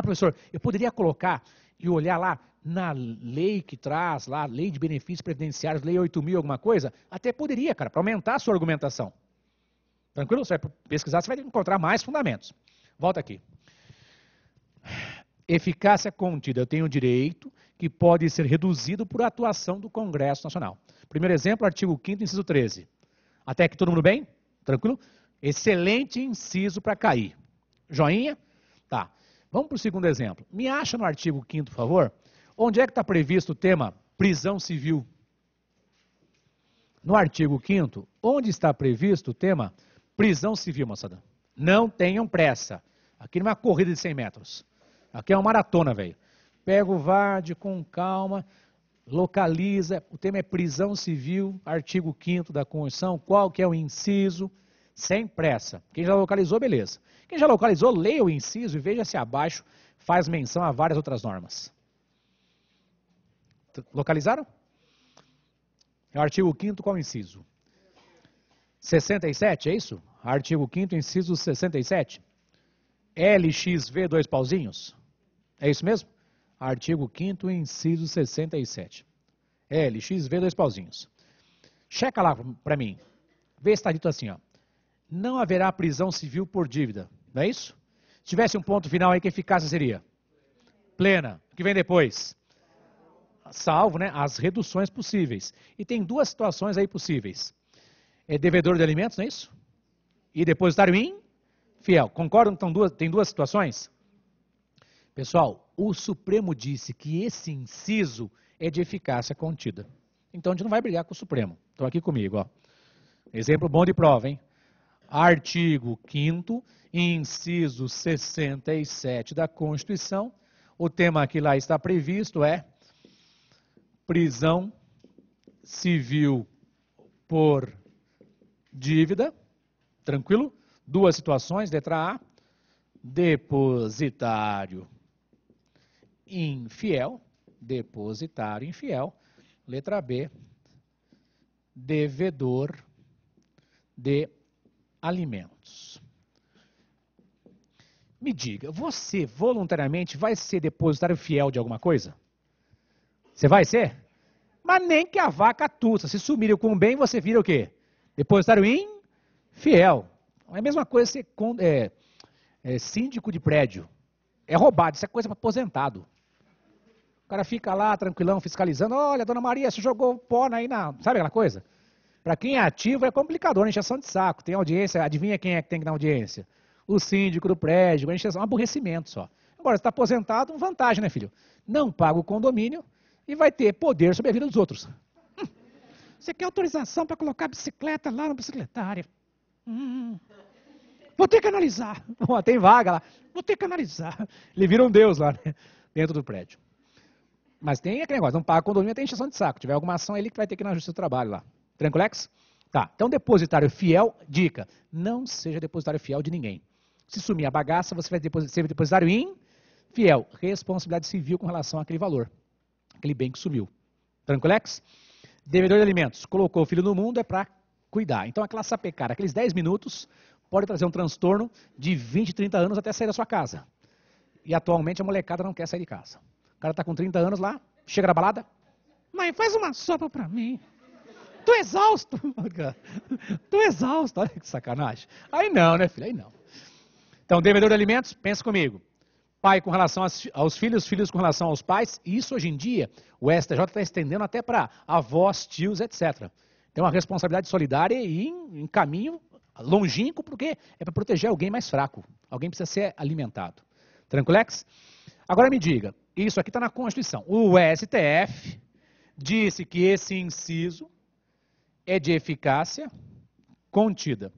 professor, eu poderia colocar e olhar lá na lei que traz, lá, lei de benefícios previdenciários, lei 8.000, alguma coisa? Até poderia, cara, para aumentar a sua argumentação. Tranquilo? Você vai pesquisar, você vai encontrar mais fundamentos. Volta aqui. Eficácia contida. Eu tenho direito que pode ser reduzido por atuação do Congresso Nacional. Primeiro exemplo, artigo 5º, inciso 13. Até aqui todo mundo bem? Tranquilo? Excelente inciso para cair. Joinha? Tá. Vamos para o segundo exemplo. Me acha no artigo 5º, por favor, onde é que está previsto o tema prisão civil? No artigo 5º, onde está previsto o tema prisão civil, moçada? Não tenham pressa. Aqui não é uma corrida de 100 metros. Aqui é uma maratona, velho. Pega o VARD com calma, localiza. O tema é prisão civil, artigo 5º da Constituição. Qual que é o inciso? Sem pressa. Quem já localizou, beleza. Quem já localizou, leia o inciso e veja se abaixo faz menção a várias outras normas. Localizaram? É o artigo 5º, qual inciso? 67, é isso? Artigo 5º, inciso 67. LXV, dois pauzinhos. É isso mesmo? Artigo 5º, inciso 67. LXV, dois pauzinhos. Checa lá para mim. Vê se está dito assim, ó. Não haverá prisão civil por dívida. Não é isso? Se tivesse um ponto final aí, que eficácia seria? Plena. O que vem depois? Salvo, né, as reduções possíveis. E tem duas situações aí possíveis. É devedor de alimentos, não é isso? E depositário infiel. Concordam que tem duas situações? Pessoal, o Supremo disse que esse inciso é de eficácia contida. Então a gente não vai brigar com o Supremo. Estão aqui comigo, ó. Exemplo bom de prova, hein? Artigo 5º, inciso 67 da Constituição. O tema que lá está previsto é prisão civil por dívida. Tranquilo? Duas situações, letra A. Depositário infiel. Depositário infiel. Letra B. Devedor de alimentos. Me diga, você voluntariamente vai ser depositário fiel de alguma coisa? Você vai ser? Mas nem que a vaca tussa. Se sumirem com o bem, você vira o quê? Depositário infiel. É a mesma coisa ser síndico de prédio. É roubado, isso é coisa para aposentado. cara fica lá, tranquilão, fiscalizando. Olha, dona Maria, você jogou pó aí na... Sabe aquela coisa? Para quem é ativo é complicador, encheção de saco. Tem audiência, adivinha quem é que tem que dar audiência? O síndico do prédio, encheção, um aborrecimento só. Agora, você está aposentado, vantagem, né, filho? Não paga o condomínio e vai ter poder sobre a vida dos outros. Você quer autorização para colocar bicicleta lá na bicicletária? Vou ter que analisar. Tem vaga lá. Vou ter que analisar. Ele vira um deus lá, né? Dentro do prédio. Mas tem aquele negócio, não paga condomínio, tem encheção de saco. Se tiver alguma ação, ele que vai ter que ir na Justiça do Trabalho lá. Tranquilex? Tá. Então, depositário fiel, dica, não seja depositário fiel de ninguém. Se sumir a bagaça, você vai ser depositário infiel. Responsabilidade civil com relação àquele valor. Aquele bem que sumiu. Tranquilex? Devedor de alimentos. Colocou o filho no mundo, é para cuidar. Então, aquela sapecada, aqueles 10 minutos, pode trazer um transtorno de 20, 30 anos até sair da sua casa. E atualmente a molecada não quer sair de casa. O cara tá com 30 anos lá, chega na balada. Mãe, faz uma sopa pra mim. Tô exausto. Tô exausto. Olha que sacanagem. Aí não, né, filho? Aí não. Então, devedor de alimentos, pensa comigo. Pai com relação aos filhos, filhos com relação aos pais. E isso hoje em dia, o STJ está estendendo até para avós, tios, etc. Tem uma responsabilidade solidária e em caminho longínquo, porque é para proteger alguém mais fraco. Alguém precisa ser alimentado. Tranquilex? Agora me diga, isso aqui está na Constituição. O STF disse que esse inciso é de eficácia contida.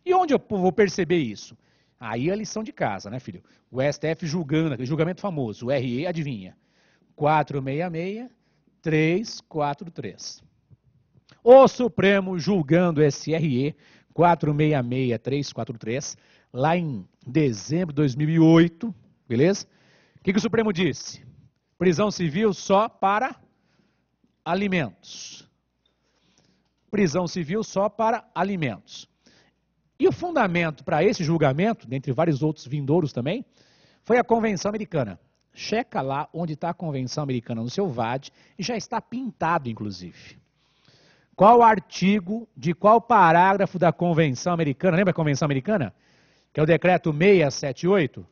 E onde eu vou perceber isso? Aí é a lição de casa, né, filho? O STF julgando, aquele julgamento famoso, o RE, adivinha? 466-343. O Supremo julgando esse RE 466-343, lá em dezembro de 2008, beleza? O que o Supremo disse? Prisão civil só para alimentos. Prisão civil só para alimentos. E o fundamento para esse julgamento, dentre vários outros vindouros também, foi a Convenção Americana. Checa lá onde está a Convenção Americana no seu VAD, e já está pintado, inclusive. Qual artigo de qual parágrafo da Convenção Americana? Lembra a Convenção Americana? Que é o decreto 678.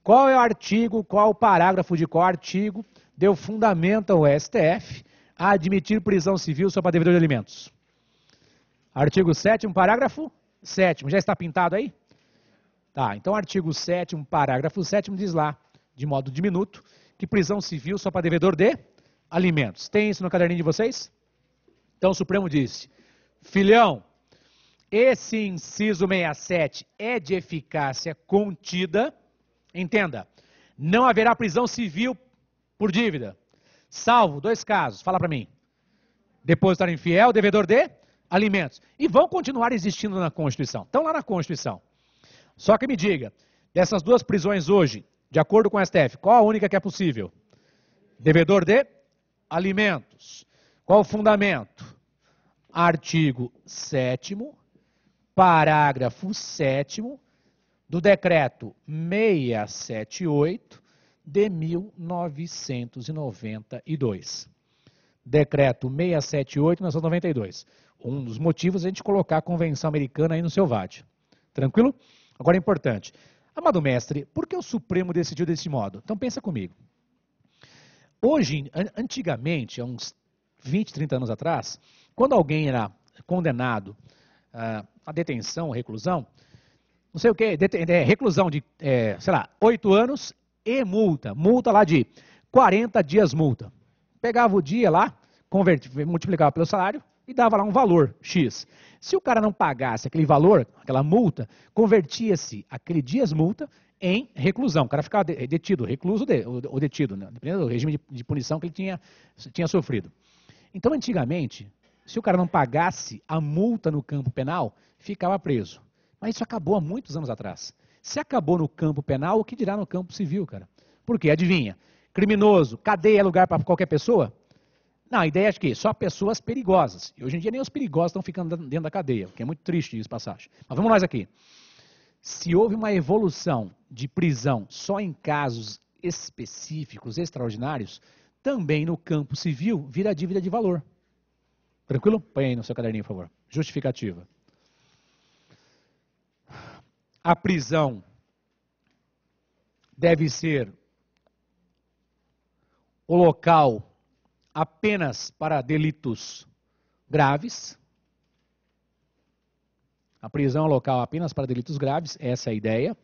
Qual é o artigo, qual o parágrafo de qual artigo deu fundamento ao STF a admitir prisão civil só para devedor de alimentos? Artigo 7º, parágrafo 7º. Já está pintado aí? Tá, então artigo 7º, parágrafo 7º diz lá, de modo diminuto, que prisão civil só para devedor de alimentos. Tem isso no caderninho de vocês? Então o Supremo disse, filhão, esse inciso 67 é de eficácia contida, entenda, não haverá prisão civil por dívida, salvo 2 casos, fala para mim, depositário infiel, devedor de alimentos, e vão continuar existindo na Constituição, estão lá na Constituição. Só que me diga, dessas 2 prisões hoje, de acordo com o STF, qual a única que é possível? Devedor de alimentos. Qual o fundamento? Artigo 7º, parágrafo 7º do decreto 678 de 1992. Decreto 678 de 1992. Um dos motivos é a gente colocar a Convenção Americana aí no seu VAD. Tranquilo? Agora é importante. Amado mestre, por que o Supremo decidiu desse modo? Então pensa comigo. Hoje, antigamente, há uns 20, 30 anos atrás, quando alguém era condenado a detenção, reclusão, não sei o que, reclusão de, sei lá, 8 anos e multa. Multa lá de 40 dias multa. Pegava o dia lá, multiplicava pelo salário e dava lá um valor X. Se o cara não pagasse aquele valor, aquela multa, convertia-se aquele dias multa em reclusão. O cara ficava detido, recluso ou detido, né? Dependendo do regime de punição que ele tinha sofrido. Então, antigamente, se o cara não pagasse a multa no campo penal, ficava preso. Mas isso acabou há muitos anos atrás. Se acabou no campo penal, o que dirá no campo civil, cara? Por quê? Adivinha? Criminoso, cadeia é lugar para qualquer pessoa? Não, a ideia é que só pessoas perigosas. E hoje em dia nem os perigosos estão ficando dentro da cadeia, o que é muito triste isso, passagem. Mas vamos nós aqui. Se houve uma evolução de prisão só em casos específicos, extraordinários, também no campo civil vira dívida de valor. Tranquilo? Põe aí no seu caderninho, por favor. Justificativa. A prisão deve ser o local apenas para delitos graves. A prisão é um local apenas para delitos graves, essa é a ideia.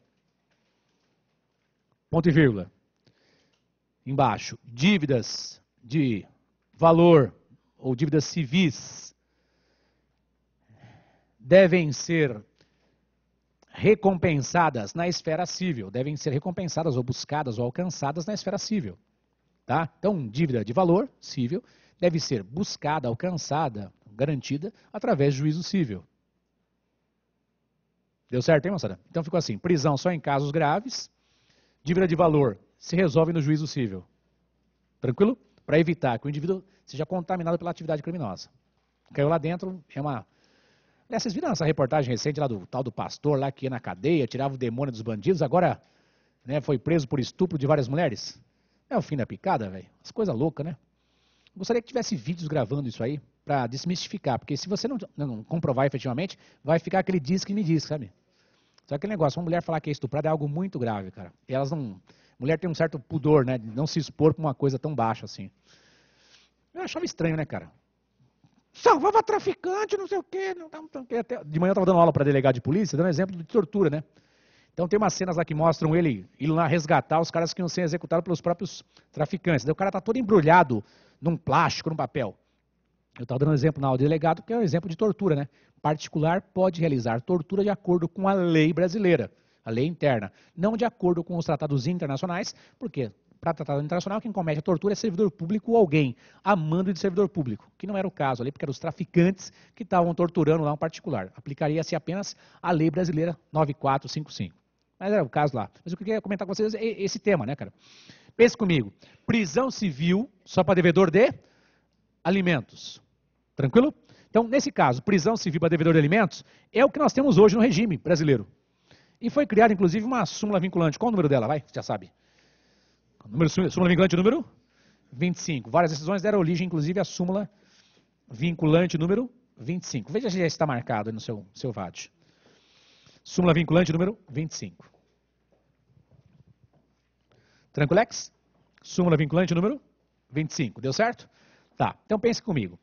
Ponto e vírgula. Embaixo, dívidas de valor ou dívidas civis devem ser recompensadas na esfera civil, devem ser recompensadas ou buscadas ou alcançadas na esfera civil. Tá? Então, dívida de valor civil deve ser buscada, alcançada, garantida através de juízo civil. Deu certo, hein, moçada? Então ficou assim, prisão só em casos graves, dívida de valor se resolve no juízo civil. Tranquilo? Para evitar que o indivíduo seja contaminado pela atividade criminosa. Caiu lá dentro, é uma... Aliás, vocês viram essa reportagem recente lá do tal do pastor lá que ia na cadeia, tirava o demônio dos bandidos, agora né, foi preso por estupro de várias mulheres? É o fim da picada, velho. As coisas loucas, né? Gostaria que tivesse vídeos gravando isso aí para desmistificar, porque se você não comprovar efetivamente, vai ficar aquele diz que me diz, sabe? Só aquele negócio, uma mulher falar que é estuprada é algo muito grave, cara. E elas não... Mulher tem um certo pudor, né, de não se expor pra uma coisa tão baixa assim. Eu achava estranho, né, cara? Salvava traficante, não sei o quê. Até... De manhã eu estava dando aula para delegado de polícia, dando exemplo de tortura, né? Então tem umas cenas lá que mostram ele indo lá resgatar os caras que iam ser executados pelos próprios traficantes. Daí o cara tá todo embrulhado num plástico, num papel. Eu estava dando um exemplo na aula de delegado, que é um exemplo de tortura, né? Particular pode realizar tortura de acordo com a lei brasileira, a lei interna, não de acordo com os tratados internacionais, porque para tratado internacional quem comete a tortura é servidor público ou alguém a mando de servidor público, que não era o caso ali, porque eram os traficantes que estavam torturando lá um particular. Aplicaria-se apenas a lei brasileira 9455. Mas era o caso lá. Mas eu queria comentar com vocês esse tema, né, cara? Pense comigo. Prisão civil só para devedor de alimentos. Tranquilo? Então, nesse caso, prisão civil para devedor de alimentos é o que nós temos hoje no regime brasileiro. E foi criada, inclusive, uma súmula vinculante. Qual o número dela? Vai, você já sabe. Súmula vinculante número 25. Várias decisões deram origem, inclusive, à súmula vinculante número 25. Veja se já está marcado aí no seu VAD. Súmula vinculante número 25. Tranquilex? Súmula vinculante número 25. Deu certo? Tá, então pense comigo.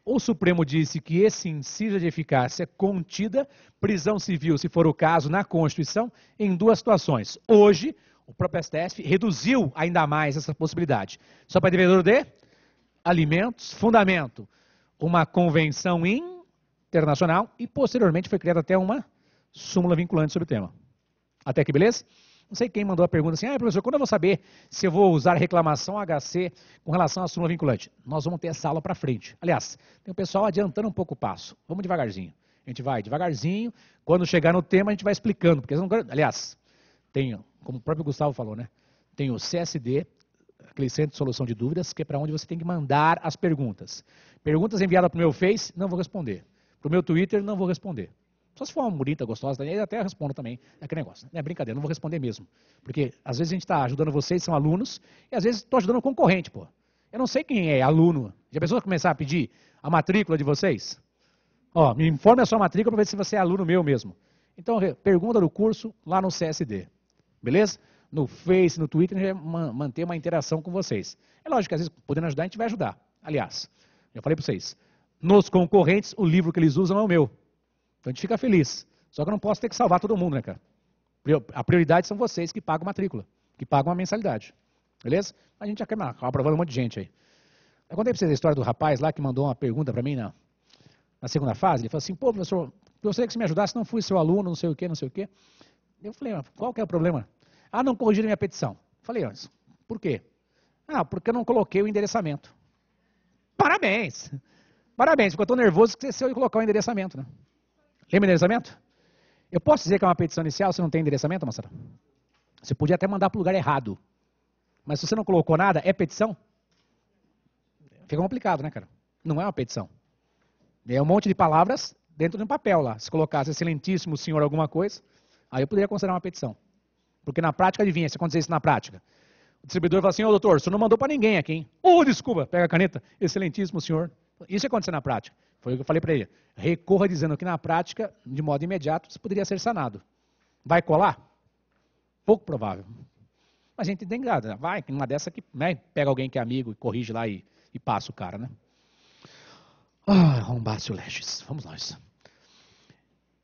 O Supremo disse que esse inciso de eficácia contida, prisão civil, se for o caso, na Constituição, em duas situações. Hoje, o próprio STF reduziu ainda mais essa possibilidade. Só para devedor de alimentos, fundamento, uma convenção internacional e, posteriormente, foi criada até uma súmula vinculante sobre o tema. Até aqui, beleza? Não sei quem mandou a pergunta assim, professor, quando eu vou saber se eu vou usar reclamação HC com relação à súmula vinculante? Nós vamos ter essa aula para frente. Aliás, tem o pessoal adiantando um pouco o passo. Vamos devagarzinho. A gente vai devagarzinho. Quando chegar no tema, a gente vai explicando. Porque não... Aliás, tem, como o próprio Gustavo falou, né? Tem o CSD, aquele Centro de Solução de Dúvidas, que é para onde você tem que mandar as perguntas. Perguntas enviadas para o meu Face, não vou responder. Para o meu Twitter, não vou responder. Só se for uma bonita, gostosa, aí até eu respondo também aquele negócio. É brincadeira, não vou responder mesmo. Porque às vezes a gente está ajudando vocês, são alunos, e às vezes estou ajudando o concorrente, pô. Eu não sei quem é aluno. Já pensou começar a pedir a matrícula de vocês? Ó, me informe a sua matrícula para ver se você é aluno meu mesmo. Então, pergunta do curso lá no CSD. Beleza? No Face, no Twitter, a gente vai manter uma interação com vocês. É lógico que às vezes, podendo ajudar, a gente vai ajudar. Aliás, já falei para vocês, nos concorrentes, o livro que eles usam é o meu. Então a gente fica feliz. Só que eu não posso ter que salvar todo mundo, né, cara? A prioridade são vocês que pagam matrícula, que pagam a mensalidade. Beleza? A gente já quer aprovando um monte de gente aí. Eu contei pra vocês a história do rapaz lá que mandou uma pergunta pra mim na segunda fase. Ele falou assim, pô, professor, eu gostaria que você me ajudasse, não fui seu aluno, não sei o quê, não sei o quê. Eu falei, qual que é o problema? Ah, não corrigiram minha petição. Falei, por quê? Ah, porque eu não coloquei o endereçamento. Parabéns! Parabéns, porque eu tô nervoso que você eu colocar o endereçamento, né? Lembra o endereçamento? Eu posso dizer que é uma petição inicial se não tem endereçamento, moçada? Você podia até mandar para o lugar errado. Mas se você não colocou nada, é petição? Fica complicado, né, cara? Não é uma petição. É um monte de palavras dentro de um papel lá. Se colocasse excelentíssimo senhor alguma coisa, aí eu poderia considerar uma petição. Porque na prática, adivinha, se acontecer isso na prática. O distribuidor fala assim, ô doutor, você não mandou para ninguém aqui, hein? Desculpa, pega a caneta, excelentíssimo senhor. Isso ia acontecer na prática. Foi o que eu falei para ele. Recorra dizendo que na prática, de modo imediato, isso poderia ser sanado. Vai colar? Pouco provável. Mas a gente tem que, vai, uma dessa que, né, pega alguém que é amigo e corrige lá e passa o cara, né? Ah, Rombácio Leges, vamos nós.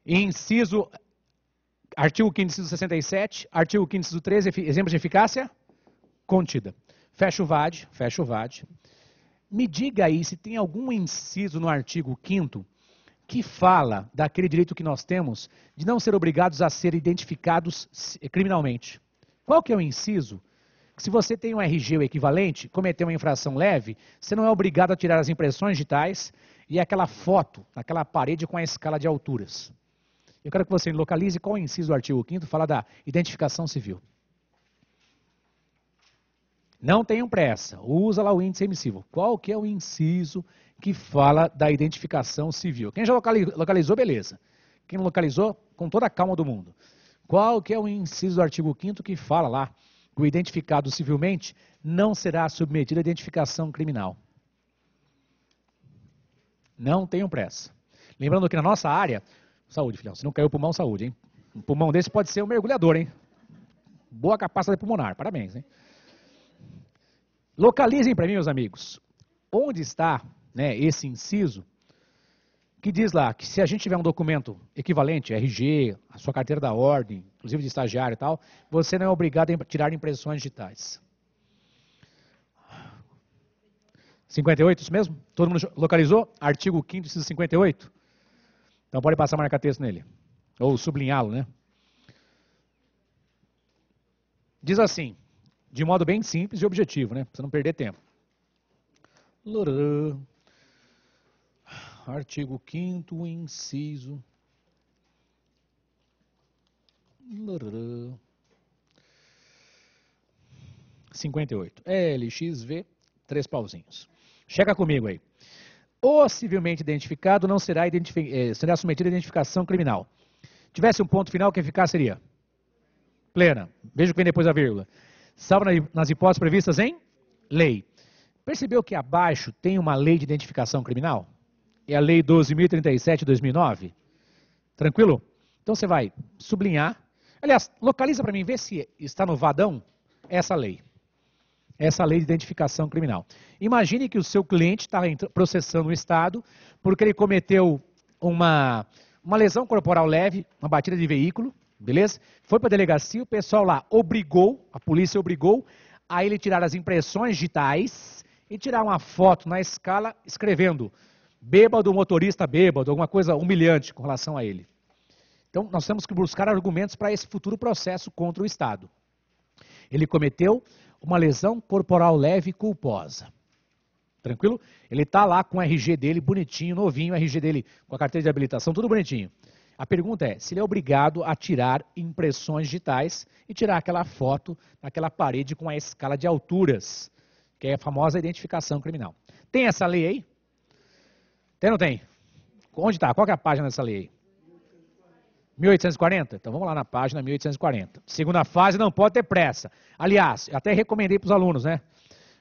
Inciso, artigo 5º, inciso 67, artigo 5º, inciso 13, exemplos de eficácia contida. Fecha o VAD, fecha o VAD. Me diga aí se tem algum inciso no artigo 5º que fala daquele direito que nós temos de não ser obrigados a ser identificados criminalmente. Qual que é o inciso? Se você tem um RG ou equivalente, cometeu uma infração leve, você não é obrigado a tirar as impressões digitais e aquela foto naquela parede com a escala de alturas. Eu quero que você localize qual é o inciso do artigo 5º fala da identificação civil. Não tenham pressa, usa lá o índice emissivo. Qual que é o inciso que fala da identificação civil? Quem já localizou, beleza. Quem não localizou, com toda a calma do mundo. Qual que é o inciso do artigo 5º que fala lá que o identificado civilmente não será submetido à identificação criminal? Não tenham pressa. Lembrando que na nossa área, saúde, filhão, se não caiu o pulmão, saúde, hein? Um pulmão desse pode ser um mergulhador, hein? Boa capacidade pulmonar, parabéns, hein? Localizem para mim, meus amigos, onde está, né, esse inciso que diz lá que se a gente tiver um documento equivalente, RG, a sua carteira da ordem, inclusive de estagiário e tal, você não é obrigado a tirar impressões digitais. 58, isso mesmo? Todo mundo localizou? Artigo 5º, inciso 58? Então pode passar marca-texto nele. Ou sublinhá-lo, né? Diz assim, de modo bem simples e objetivo, né? Pra você não perder tempo. Artigo 5º, inciso. 58. LXV, 3 pauzinhos. Chega comigo aí. O civilmente identificado não será, será submetido à identificação criminal. Tivesse um ponto final, que eficaz seria? Plena. Veja o que vem depois da vírgula. Salvo nas hipóteses previstas em lei. Percebeu que abaixo tem uma lei de identificação criminal? É a lei 12.037 de 2009. Tranquilo? Então você vai sublinhar. Aliás, localiza para mim, vê se está no vadão essa lei. Essa lei de identificação criminal. Imagine que o seu cliente está processando o Estado porque ele cometeu uma lesão corporal leve, uma batida de veículo, beleza? Foi para a delegacia, o pessoal lá obrigou, a polícia obrigou a ele tirar as impressões digitais e tirar uma foto na escala escrevendo bêbado, motorista bêbado, alguma coisa humilhante com relação a ele. Então, nós temos que buscar argumentos para esse futuro processo contra o Estado. Ele cometeu uma lesão corporal leve e culposa. Tranquilo? Ele está lá com o RG dele bonitinho, novinho, o RG dele com a carteira de habilitação, tudo bonitinho. A pergunta é, se ele é obrigado a tirar impressões digitais e tirar aquela foto naquela parede com a escala de alturas, que é a famosa identificação criminal. Tem essa lei aí? Tem ou não tem? Onde está? Qual que é a página dessa lei aí? 1840? Então vamos lá na página 1840. Segunda fase, não pode ter pressa. Aliás, eu até recomendei para os alunos, né?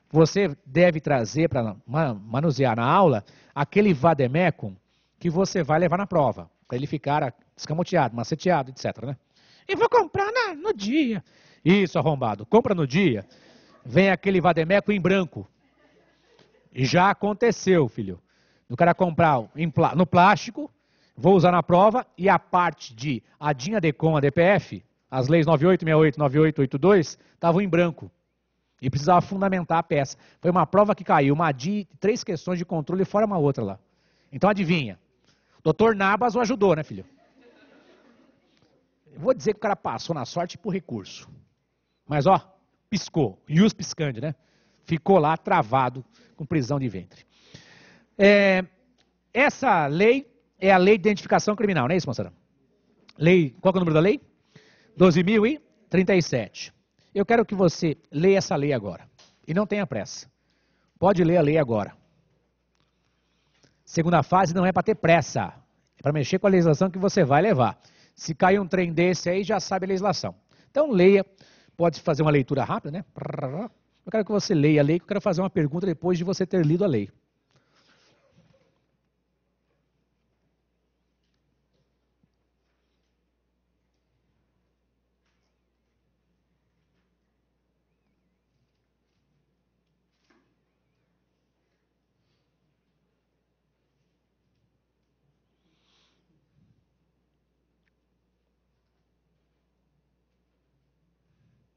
Você deve trazer para manusear na aula aquele vademecum que você vai levar na prova, para ele ficar escamoteado, maceteado, etc, né? E vou comprar no dia. Isso, arrombado. Compra no dia, vem aquele vademecum em branco. E já aconteceu, filho. O cara comprar no plástico, vou usar na prova, e a parte de ADIN, ADECOM, ADPF, as leis 9868, 9882, estavam em branco. E precisava fundamentar a peça. Foi uma prova que caiu, uma ADI, 3 questões de controle, fora uma outra lá. Então adivinha. Doutor Nabas o ajudou, né, filho? Eu vou dizer que o cara passou na sorte por recurso. Mas, ó, piscou. Ius piscandi, né? Ficou lá travado com prisão de ventre. Essa lei é a lei de identificação criminal, não é isso, moçada? Lei, qual é o número da lei? 12.037. Eu quero que você leia essa lei agora. E não tenha pressa. Pode ler a lei agora. Segunda fase não é para ter pressa. É para mexer com a legislação que você vai levar. Se cair um trem desse aí, já sabe a legislação. Então leia. Pode fazer uma leitura rápida, né? Eu quero que você leia a lei, que eu quero fazer uma pergunta depois de você ter lido a lei.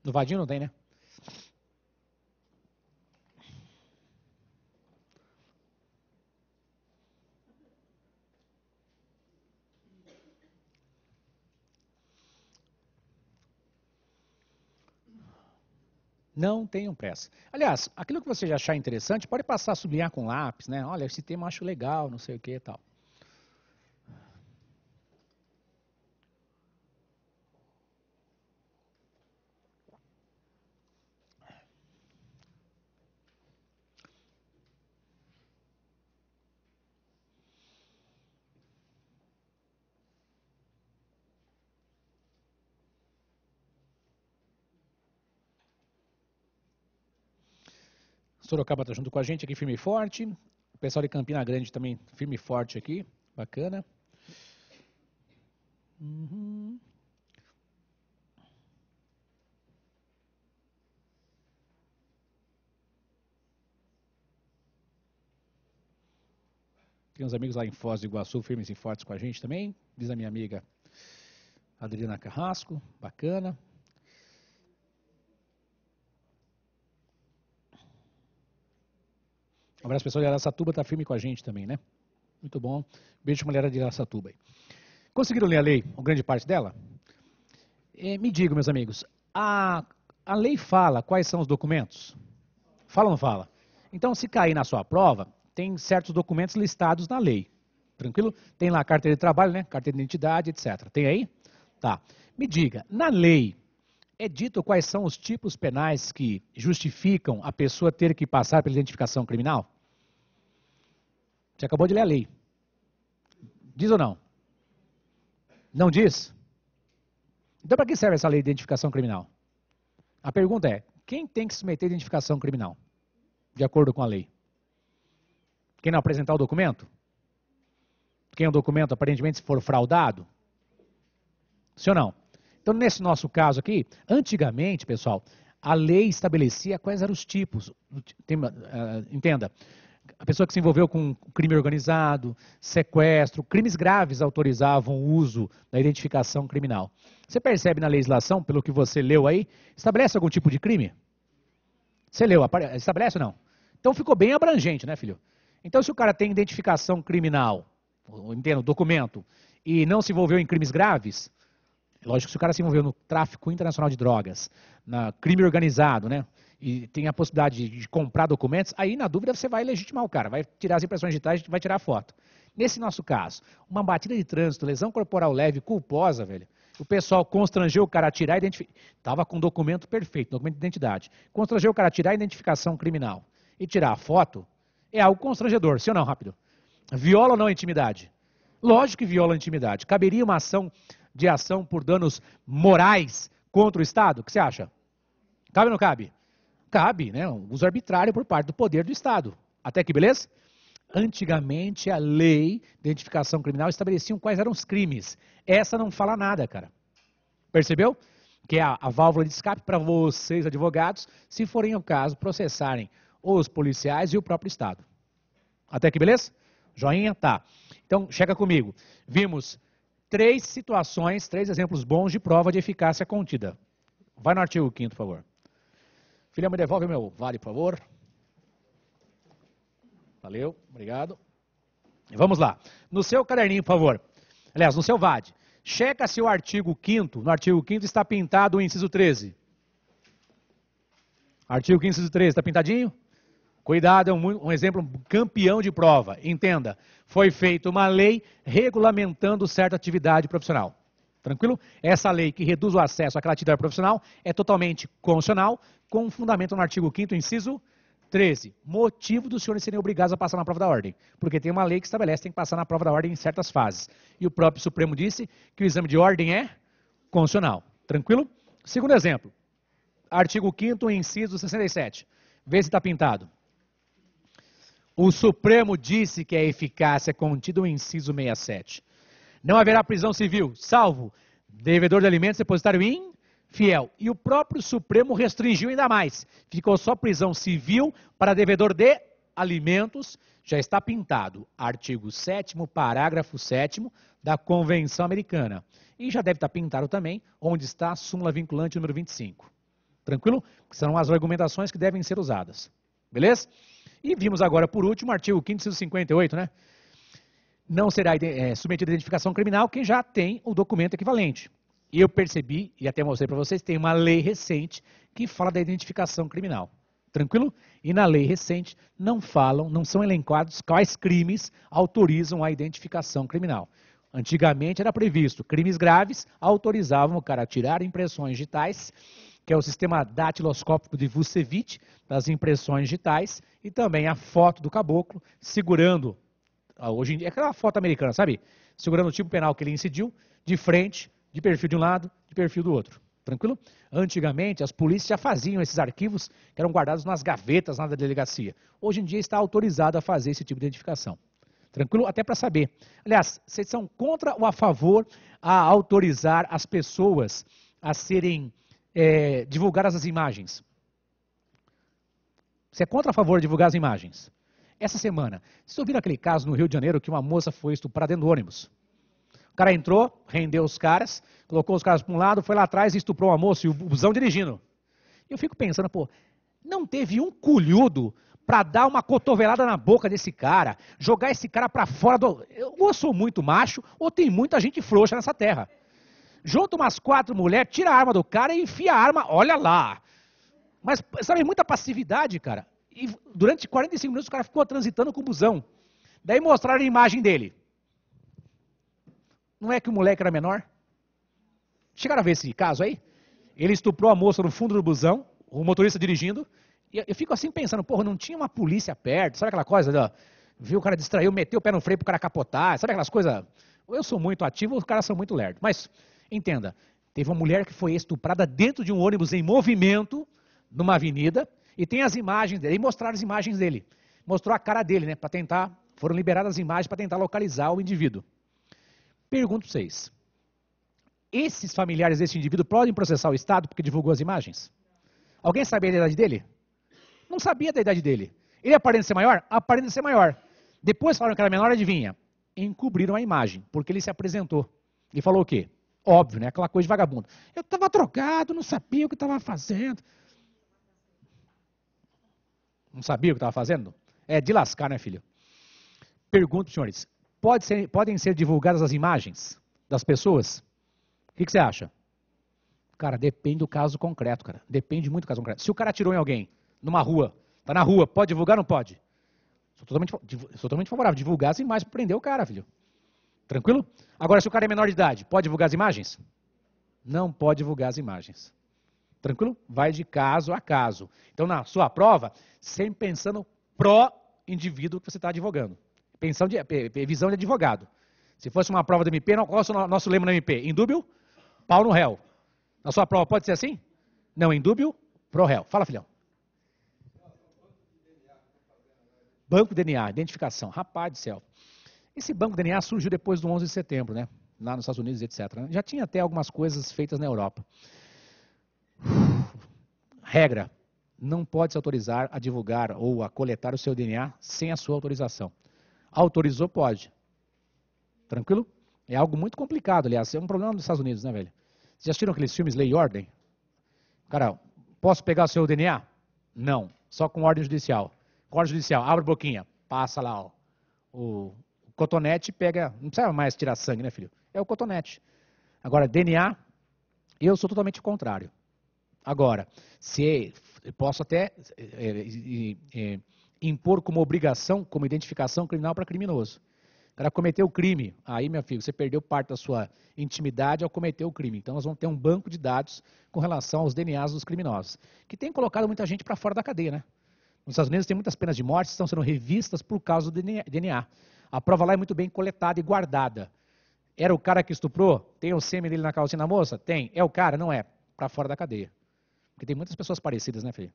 No vadinho não tem, né? Não tenham pressa. Aliás, aquilo que você já achar interessante, pode passar a sublinhar com lápis, né? Olha, esse tema eu acho legal, não sei o que e tal. Sorocaba está junto com a gente aqui, firme e forte. O pessoal de Campina Grande também firme e forte aqui. Bacana. Uhum. Tem uns amigos lá em Foz do Iguaçu, firmes e fortes com a gente também. Diz a minha amiga Adriana Carrasco. Bacana. Um abraço, pessoal de Araçatuba, está firme com a gente também, né? Muito bom. Beijo, mulher de Araçatuba aí. Conseguiram ler a lei, uma grande parte dela? Me digam, meus amigos, a lei fala quais são os documentos? Fala ou não fala? Então, se cair na sua prova, tem certos documentos listados na lei. Tranquilo? Tem lá a carteira de trabalho, né? Carteira de identidade, etc. Tem aí? Tá. Me diga, na lei, é dito quais são os tipos penais que justificam a pessoa ter que passar pela identificação criminal? Você acabou de ler a lei. Diz ou não? Não diz? Então, para que serve essa lei de identificação criminal? A pergunta é, quem tem que submeter a identificação criminal? De acordo com a lei. Quem não apresentar o documento? Quem o documento aparentemente for fraudado? Sim ou não? Então, nesse nosso caso aqui, antigamente, pessoal, a lei estabelecia quais eram os tipos. Entenda, a pessoa que se envolveu com crime organizado, sequestro, crimes graves autorizavam o uso da identificação criminal. Você percebe na legislação, pelo que você leu aí, estabelece algum tipo de crime? Você leu, estabelece ou não? Então ficou bem abrangente, né, filho? Então, se o cara tem identificação criminal, entendo, documento, e não se envolveu em crimes graves, lógico que se o cara se envolveu no tráfico internacional de drogas, na crime organizado, né, e tem a possibilidade de comprar documentos, aí na dúvida você vai legitimar o cara, vai tirar as impressões digitais, vai tirar a foto. Nesse nosso caso, uma batida de trânsito, lesão corporal leve, culposa, velho, o pessoal constrangeu o cara a tirar a identificação, estava com documento perfeito, documento de identidade, constrangeu o cara a tirar a identificação criminal e tirar a foto, é algo constrangedor, sim ou não, rápido? Viola ou não a intimidade? Lógico que viola a intimidade. Caberia uma ação por danos morais contra o Estado? O que você acha? Cabe ou não cabe? Cabe, né? Um uso arbitrário por parte do poder do Estado. Até aqui, beleza? Antigamente, a lei de identificação criminal estabelecia quais eram os crimes. Essa não fala nada, cara. Percebeu? Que é a válvula de escape para vocês, advogados, se forem o caso, processarem os policiais e o próprio Estado. Até aqui, beleza? Joinha? Tá. Então, chega comigo. Vimos 3 situações, 3 exemplos bons de prova de eficácia contida. Vai no artigo 5º, por favor. Filha, me devolve o meu vale, por favor. Valeu, obrigado. Vamos lá. No seu caderninho, por favor. Aliás, no seu VAD. Checa se o artigo 5º, no artigo 5º está pintado o inciso 13. Artigo 5º, inciso 13, está pintadinho? Cuidado, é um exemplo campeão de prova. Entenda, foi feita uma lei regulamentando certa atividade profissional. Tranquilo? Essa lei que reduz o acesso àquela atividade profissional é totalmente constitucional, com fundamento no artigo 5º, inciso 13. Motivo dos senhores serem obrigados a passar na prova da ordem. Porque tem uma lei que estabelece que tem que passar na prova da ordem em certas fases. E o próprio Supremo disse que o exame de ordem é constitucional. Tranquilo? Segundo exemplo. Artigo 5º, inciso 67. Vê se está pintado. O Supremo disse que a eficácia é contida no inciso 67. Não haverá prisão civil, salvo devedor de alimentos, depositário infiel. E o próprio Supremo restringiu ainda mais. Ficou só prisão civil para devedor de alimentos. Já está pintado. Artigo 7º, parágrafo 7º da Convenção Americana. E já deve estar pintado também onde está a súmula vinculante número 25. Tranquilo? São as argumentações que devem ser usadas. Beleza? E vimos agora, por último, o artigo 5º, inciso 58, né? Não será submetido à identificação criminal quem já tem o documento equivalente. E eu percebi, e até mostrei para vocês, tem uma lei recente que fala da identificação criminal. Tranquilo? E na lei recente não são elencados quais crimes autorizam a identificação criminal. Antigamente era previsto, crimes graves autorizavam o cara a tirar impressões digitais, que é o sistema datiloscópico de Vucevich, das impressões digitais, e também a foto do caboclo, segurando, hoje em dia, aquela foto americana, sabe? Segurando o tipo penal que ele incidiu, de frente, de perfil de um lado, de perfil do outro. Tranquilo? Antigamente, as polícias já faziam esses arquivos que eram guardados nas gavetas lá da delegacia. Hoje em dia está autorizado a fazer esse tipo de identificação. Tranquilo? Até para saber. Aliás, vocês são contra ou a favor a autorizar as pessoas a serem divulgadas as imagens? Você é contra ou a favor de divulgar as imagens? Essa semana, vocês ouviram aquele caso no Rio de Janeiro que uma moça foi estuprada dentro do ônibus? O cara entrou, rendeu os caras, colocou os caras para um lado, foi lá atrás e estuprou uma moça e o busão dirigindo. Eu fico pensando, pô, não teve um culhudo para dar uma cotovelada na boca desse cara, jogar esse cara para fora do... Ou eu sou muito macho, ou tem muita gente frouxa nessa terra. Junta umas 4 mulheres, tira a arma do cara e enfia a arma, olha lá. Mas, sabe, muita passividade, cara. E durante 45 minutos o cara ficou transitando com o busão. Daí mostraram a imagem dele. Não é que o moleque era menor? Chegaram a ver esse caso aí? Ele estuprou a moça no fundo do busão, o motorista dirigindo, e eu fico assim pensando, porra, não tinha uma polícia perto, sabe aquela coisa, viu o cara distraiu, meteu o pé no freio pro cara capotar, sabe aquelas coisas? Eu sou muito ativo, os caras são muito lerdos. Mas, entenda, teve uma mulher que foi estuprada dentro de um ônibus em movimento, numa avenida, e tem as imagens dele, e mostraram as imagens dele. Mostrou a cara dele, né, para tentar, foram liberadas as imagens para tentar localizar o indivíduo. Pergunto para vocês, esses familiares desse indivíduo podem processar o Estado porque divulgou as imagens? Alguém sabia da idade dele? Não sabia da idade dele. Ele aparenta ser maior? Aparenta ser maior. Depois falaram que era menor, adivinha? Encobriram a imagem, porque ele se apresentou. E falou o quê? Óbvio, né? Aquela coisa de vagabundo. Eu estava drogado, não sabia o que estava fazendo. Não sabia o que estava fazendo? É de lascar, né, filho? Pergunto, senhores, podem ser divulgadas as imagens das pessoas? O que você acha? Cara, depende do caso concreto, cara. Depende muito do caso concreto. Se o cara atirou em alguém, numa rua, tá na rua, pode divulgar ou não pode? Sou totalmente favorável. Divulgar as imagens para prender o cara, filho. Tranquilo? Agora, se o cara é menor de idade, pode divulgar as imagens? Não pode divulgar as imagens. Tranquilo? Vai de caso a caso. Então, na sua prova, sempre pensando pró-indivíduo que você está advogando. Visão de advogado. Se fosse uma prova do MP, qual é o nosso lema no MP? Indúbio, pau no réu. Na sua prova pode ser assim? Não, indúbio, pro réu. Fala, filhão. Banco DNA, identificação. Rapaz do céu. Esse banco DNA surgiu depois do 11 de setembro, né? Lá nos Estados Unidos, etc. Já tinha até algumas coisas feitas na Europa. Regra. Não pode se autorizar a divulgar ou a coletar o seu DNA sem a sua autorização. Autorizou, pode. Tranquilo? É algo muito complicado, aliás. É um problema dos Estados Unidos, né, velho? Vocês já assistiram aqueles filmes Lei e Ordem? Cara, posso pegar o seu DNA? Não. Só com ordem judicial. Com ordem judicial, abre a boquinha. Passa lá, ó. O cotonete pega... Não precisa mais tirar sangue, né, filho? É o cotonete. Agora, DNA, eu sou totalmente contrário. Agora, eu posso até impor como obrigação, como identificação criminal para criminoso. O cara cometeu o crime, aí, meu filho, você perdeu parte da sua intimidade ao cometer o crime. Então, nós vamos ter um banco de dados com relação aos DNAs dos criminosos, que tem colocado muita gente para fora da cadeia, né? Nos Estados Unidos tem muitas penas de morte que estão sendo revistas por causa do DNA. A prova lá é muito bem coletada e guardada. Era o cara que estuprou? Tem o sêmen dele na calcinha da moça? Tem. É o cara? Não é. Para fora da cadeia. Porque tem muitas pessoas parecidas, né, filho?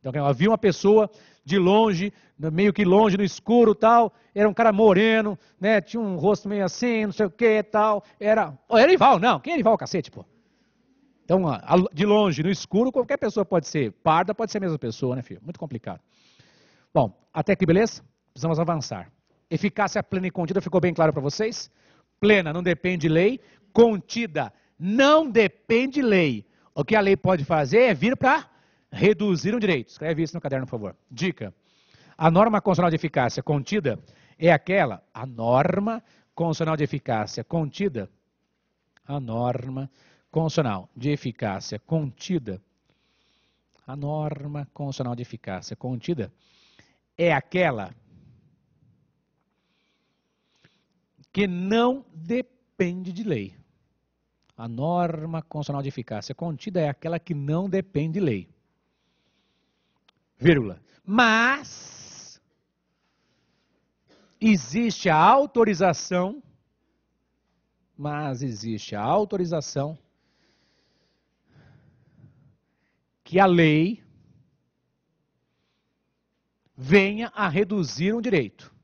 Então, havia uma pessoa de longe, meio que longe, no escuro tal, era um cara moreno, né, tinha um rosto meio assim, não sei o que tal, era Erival, não, quem é Erival, cacete, pô? Então, de longe, no escuro, qualquer pessoa pode ser parda, pode ser a mesma pessoa, né, filho? Muito complicado. Bom, até aqui, beleza? Precisamos avançar. Eficácia plena e contida, ficou bem claro para vocês? Plena não depende de lei, contida não depende de lei. O que a lei pode fazer é vir para reduzir um direito. Escreve isso no caderno, por favor. Dica. A norma constitucional de eficácia contida é aquela, a norma constitucional de eficácia contida, a norma constitucional de eficácia contida, a norma constitucional de eficácia contida é aquela que não depende de lei. A norma constitucional de eficácia contida é aquela que não depende de lei. Vírgula. Mas existe a autorização, que a lei venha a reduzir um direito.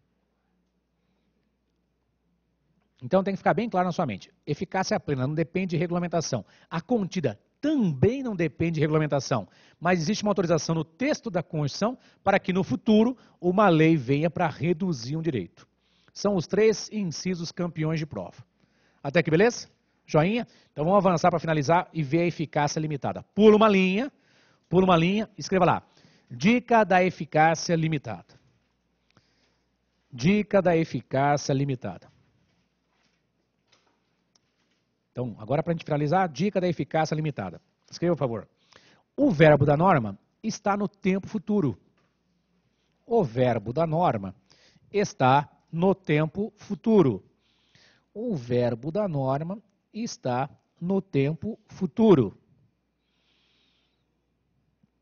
Então tem que ficar bem claro na sua mente. Eficácia plena não depende de regulamentação. A contida também não depende de regulamentação. Mas existe uma autorização no texto da Constituição para que no futuro uma lei venha para reduzir um direito. São os 3 incisos campeões de prova. Até aqui, beleza? Joinha? Então vamos avançar para finalizar e ver a eficácia limitada. Pula uma linha, escreva lá. Dica da eficácia limitada. Dica da eficácia limitada. Então, agora para a gente finalizar, dica da eficácia limitada. Escreva, por favor. O verbo da norma está no tempo futuro. O verbo da norma está no tempo futuro. O verbo da norma está no tempo futuro.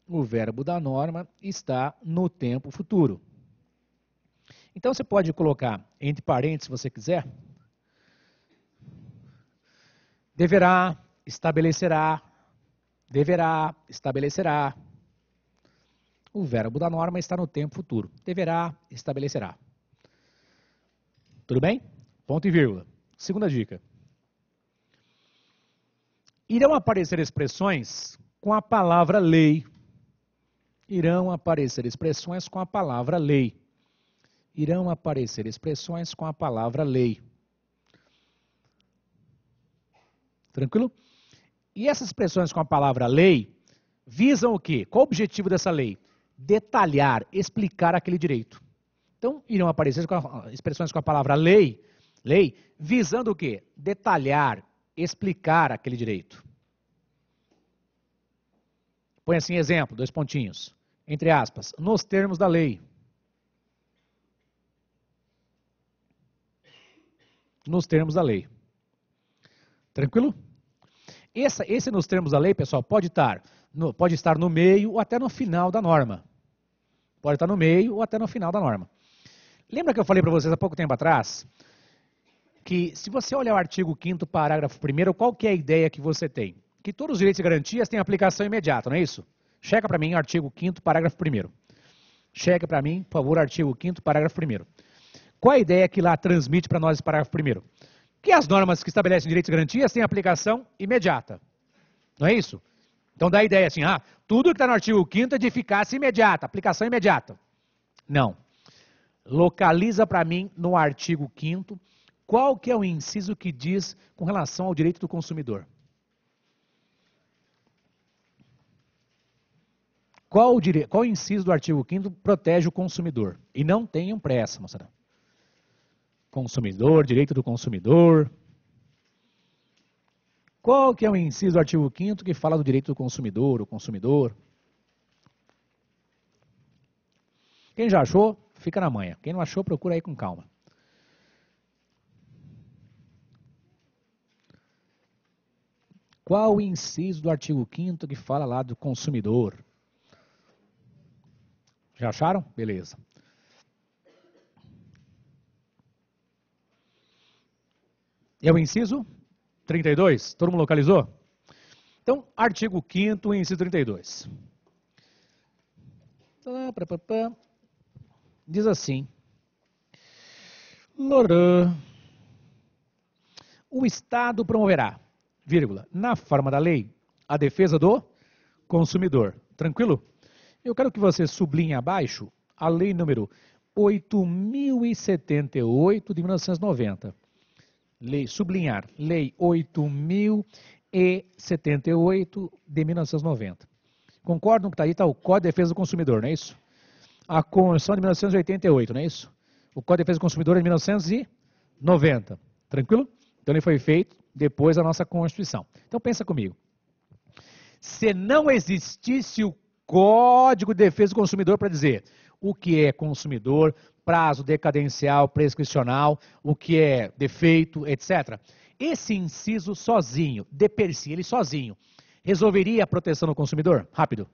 O verbo da norma está no tempo futuro. Então, você pode colocar entre parênteses, se você quiser, deverá, estabelecerá, O verbo da norma está no tempo futuro. Deverá, estabelecerá. Tudo bem? Ponto e vírgula. Segunda dica. Irão aparecer expressões com a palavra lei. Irão aparecer expressões com a palavra lei. Irão aparecer expressões com a palavra lei. Tranquilo? E essas expressões com a palavra lei visam o quê? Qual o objetivo dessa lei? Detalhar, explicar aquele direito. Então, irão aparecer expressões com a palavra lei, visando o quê? Detalhar, explicar aquele direito. Põe assim, exemplo, 2 pontinhos, entre aspas, nos termos da lei. Nos termos da lei. Tranquilo? Esse nos termos da lei, pessoal, pode estar no meio ou até no final da norma. Pode estar no meio ou até no final da norma. Lembra que eu falei para vocês há pouco tempo atrás que se você olhar o artigo 5º, parágrafo 1º, qual que é a ideia que você tem? Que todos os direitos e garantias têm aplicação imediata, não é isso? Checa para mim o artigo 5º, parágrafo 1º. Checa para mim, por favor, o artigo 5º, parágrafo 1º. Qual é a ideia que lá transmite para nós esse parágrafo 1º? Que as normas que estabelecem direitos e garantias têm aplicação imediata. Não é isso? Então dá a ideia assim, tudo que está no artigo 5º é de eficácia imediata, aplicação imediata. Não. Localiza para mim no artigo 5º qual que é o inciso que diz com relação ao direito do consumidor. Qual o inciso do artigo 5º protege o consumidor? E não tenham pressa, moçada. Consumidor, direito do consumidor. Qual que é o inciso do artigo 5º que fala do direito do consumidor, o consumidor? Quem já achou, fica na manha. Quem não achou, procura aí com calma. Qual o inciso do artigo 5º que fala lá do consumidor? Já acharam? Beleza. É o inciso 32? Todo mundo localizou? Então, artigo 5º, inciso 32. Diz assim. O Estado promoverá, vírgula, na forma da lei, a defesa do consumidor. Tranquilo? Eu quero que você sublinhe abaixo a lei número 8.078 de 1990. Sublinhar, lei 8.078 de 1990. Concordam que está aí, está o Código de Defesa do Consumidor, não é isso? A Constituição de 1988, não é isso? O Código de Defesa do Consumidor é de 1990. Tranquilo? Então ele foi feito depois da nossa Constituição. Então pensa comigo. Se não existisse o Código de Defesa do Consumidor para dizer o que é consumidor, prazo decadencial, prescricional, o que é defeito, etc. Esse inciso sozinho, de per si, ele sozinho, resolveria a proteção do consumidor? Rápido.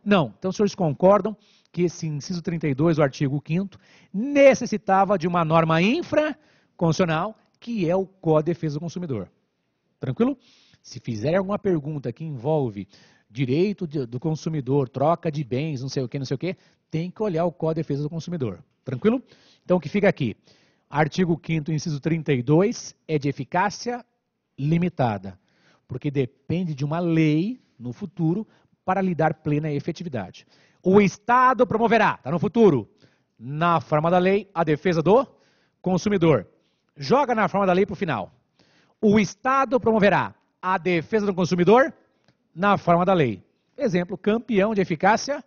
Não. Então os senhores concordam que esse inciso 32 do artigo 5º necessitava de uma norma infraconstitucional, que é o Código de Defesa do Consumidor. Tranquilo? Se fizerem alguma pergunta que envolve direito do consumidor, troca de bens, não sei o que, tem que olhar o Código de Defesa do Consumidor. Tranquilo? Então o que fica aqui? Artigo 5º, inciso 32, é de eficácia limitada, porque depende de uma lei no futuro para lhe dar plena efetividade. O Estado promoverá, está no futuro, na forma da lei, a defesa do consumidor. Joga na forma da lei para o final. O Estado promoverá a defesa do consumidor na forma da lei. Exemplo, campeão de eficácia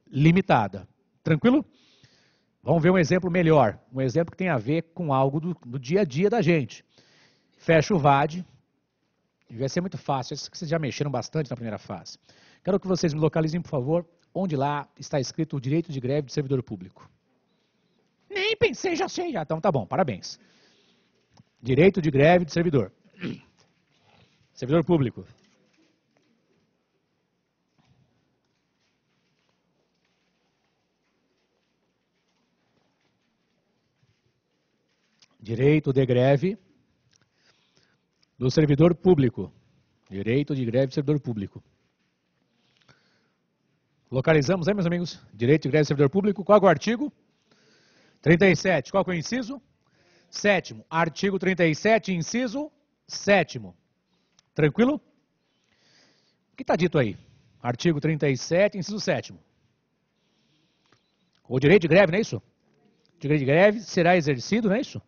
limitada. Tranquilo? Vamos ver um exemplo melhor. Um exemplo que tem a ver com algo do dia a dia da gente. Fecha o VAD. Vai ser muito fácil. Isso que vocês já mexeram bastante na primeira fase. Quero que vocês me localizem, por favor, onde lá está escrito o direito de greve de servidor público. Nem pensei, já sei já. Então tá bom, parabéns. Direito de greve de servidor. Servidor público. Direito de greve do servidor público. Direito de greve do servidor público. Localizamos aí, meus amigos? Direito de greve do servidor público. Qual é o artigo? 37. Qual é o inciso? 7º. Artigo 37, inciso 7º. Tranquilo? O que está dito aí? Artigo 37, inciso 7º. O direito de greve, não é isso? O direito de greve será exercido, não é isso?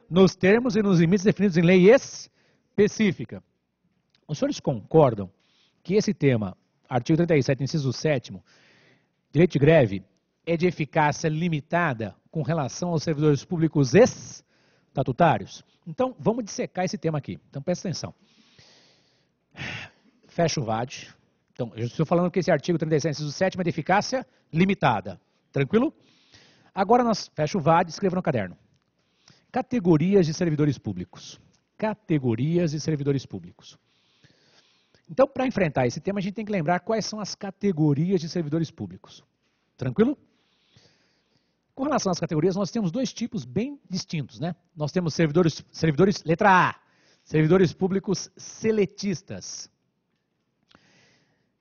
Nos termos e nos limites definidos em lei específica. Os senhores concordam que esse tema, artigo 37, inciso 7º, direito de greve, é de eficácia limitada com relação aos servidores públicos estatutários? Então, vamos dissecar esse tema aqui. Então, presta atenção. Fecha o VAD. Então, eu estou falando que esse artigo 37, inciso 7º é de eficácia limitada. Tranquilo? Agora, fecha o VAD e escreva no caderno. Categorias de servidores públicos. Categorias de servidores públicos. Então, para enfrentar esse tema, a gente tem que lembrar quais são as categorias de servidores públicos. Tranquilo? Com relação às categorias, nós temos dois tipos bem distintos, né? Nós temos servidores, letra A, servidores públicos seletistas.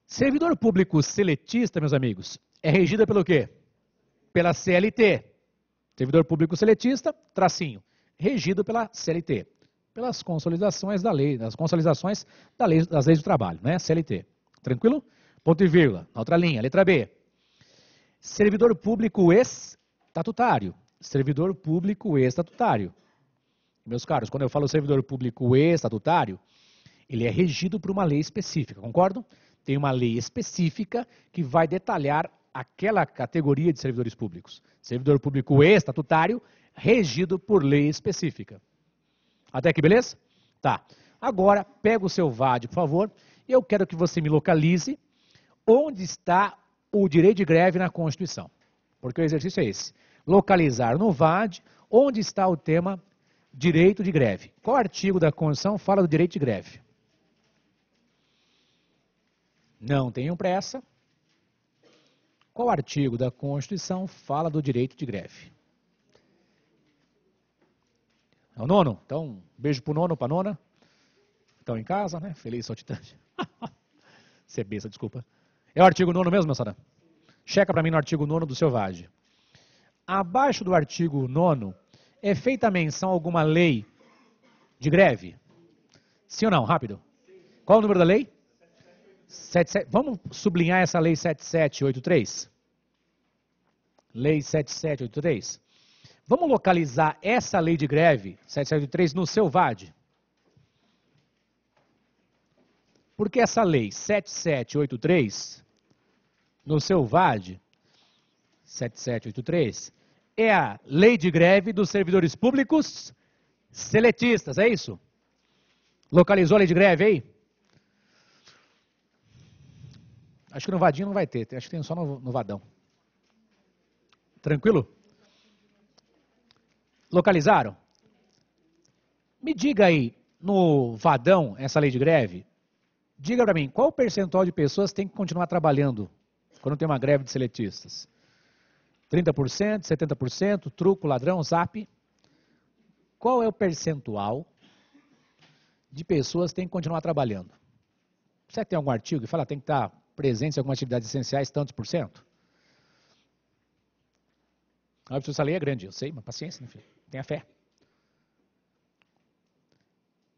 Servidor público seletista, meus amigos, é regida pelo quê? Pela CLT. Servidor público seletista, tracinho, regido pela CLT. Pelas consolidações da lei, das leis do trabalho, né? CLT. Tranquilo? Ponto e vírgula. Na outra linha, letra B. Servidor público estatutário. Servidor público estatutário. Meus caros, quando eu falo servidor público estatutário, ele é regido por uma lei específica, concordam? Tem uma lei específica que vai detalhar aquela categoria de servidores públicos. Servidor público estatutário, regido por lei específica. Até aqui, beleza? Tá. Agora, pega o seu VAD, por favor. Eu quero que você me localize onde está o direito de greve na Constituição. Porque o exercício é esse. Localizar no VAD onde está o tema direito de greve. Qual artigo da Constituição fala do direito de greve? Não tenham pressa. Qual artigo da Constituição fala do direito de greve? É o 9º? Então, beijo pro 9º, pra 9ª. Estão em casa, né? Feliz saltitante. Cebeza, desculpa. É o artigo 9º mesmo, moçada? Checa para mim no artigo 9º do seu VAD. Abaixo do artigo 9º, é feita menção a alguma lei de greve? Sim ou não? Rápido. Qual é o número da lei? 77. Vamos sublinhar essa lei 7783? Lei 7783. Vamos localizar essa lei de greve, 7783, no seu VAD. Porque essa lei 7783 no seu VAD 7783 é a lei de greve dos servidores públicos seletistas, é isso? Localizou a lei de greve aí? Acho que no Vadinho não vai ter, acho que tem só no Vadão. Tranquilo? Localizaram? Me diga aí, no Vadão, essa lei de greve, diga para mim, qual o percentual de pessoas tem que continuar trabalhando quando tem uma greve de seletistas? 30%, 70%, truco, ladrão, zap? Qual é o percentual de pessoas que tem que continuar trabalhando? Será que tem algum artigo que fala que tem que estar presente em algumas atividades essenciais, tantos por cento? A essa lei é grande, eu sei, mas paciência, né, filho? Tenha fé.